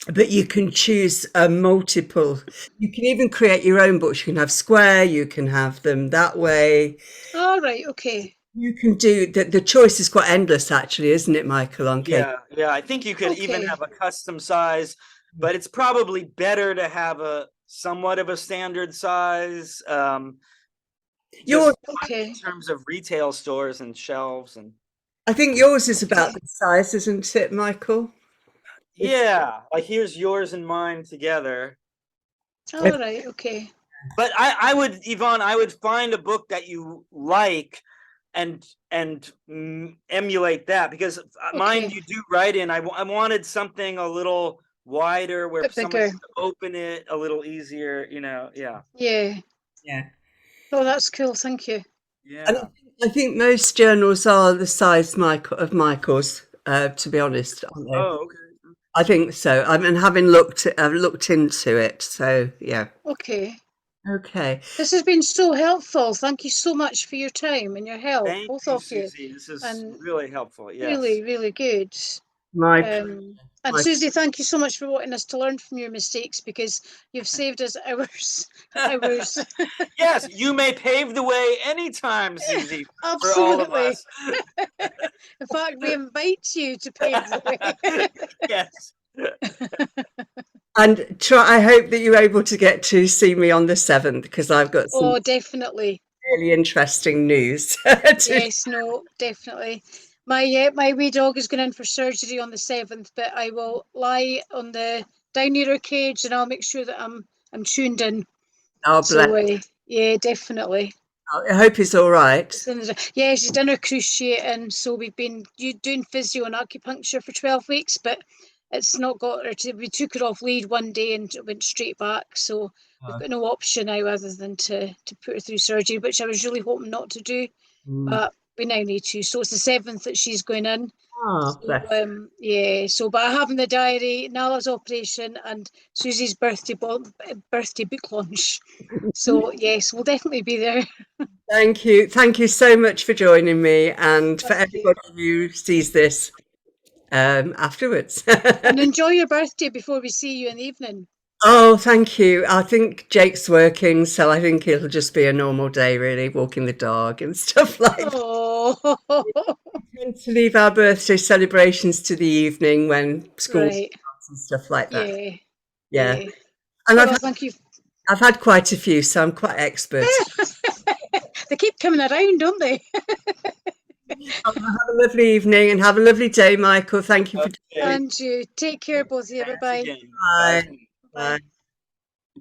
But you can choose multiple. You can even create your own books. You can have square. You can have them that way. All right. Okay. You can do the choice is quite endless, actually, isn't it, Michael? On cake. Yeah. I think you could even Okay. have a custom size, but it's probably better to have a somewhat of a standard size. Yours, Okay. In terms of retail stores and shelves and. I think yours is about the size, isn't it, Michael? Yeah, like here's yours and mine together. All right. Okay. But I would, Yvonne, I would find a book that you like and emulate that, because mine Okay. you do write in. I wanted something a little wider where Bit someone bigger. could open it a little easier, yeah. Yeah. Yeah. Oh, that's cool. Thank you. And Yeah. I think most journals are the size of Michael's, to be honest, aren't they? Oh, okay. I think so. I mean, having looked into it, so yeah. Okay. Okay. This has been so helpful. Thank you so much for your time and your help, Thank both you, of you. Susie. This is And really helpful. Yes. really, really good. My And my- Susie, thank you so much for wanting us to learn from your mistakes, because you've saved us hours. Yes, you may pave the way anytime, Susie, for all of Absolutely. us. In fact, we invite you to pave the way. Yes. and I hope that you're able to get to see me on the 7th, because I've got some Oh, definitely. really interesting news. Yes, no, definitely. My wee dog is going in for surgery on the 7th, but I will lie on the down near her cage, and I'll make sure that I'm tuned in. Oh, So bless. yeah, definitely. I hope he's all right. Yeah, she's done her cruciating, so we've been doing physio and acupuncture for 12 weeks, but it's not got her to. We took her off lead one day and went straight back, so we've got no option now other than to put her through surgery, which I was really hoping not to do, but we now need to. So it's the 7th that she's going in. Oh, So, bless. yeah. So, but I have in the diary Nala's operation and Susie's birthday book launch. So yes, we'll definitely be there. Thank you so much for joining me, and for Thank you. everybody who sees this afterwards. And enjoy your birthday before we see you in the evening. Oh, thank you. I think Jake's working, so I think it'll just be a normal day, really, walking the dog and stuff like that. Oh, We tend to leave our birthday celebrations to the evening when school right. starts and stuff like that. Yeah. Yeah. And Well, thank you. I've had quite a few, so I'm quite expert. They keep coming around, don't they? Have a lovely evening and have a lovely day, Michael. Thank you for Okay. And you take care, both of you. Thanks Bye-bye. again. Bye. Bye. Bye.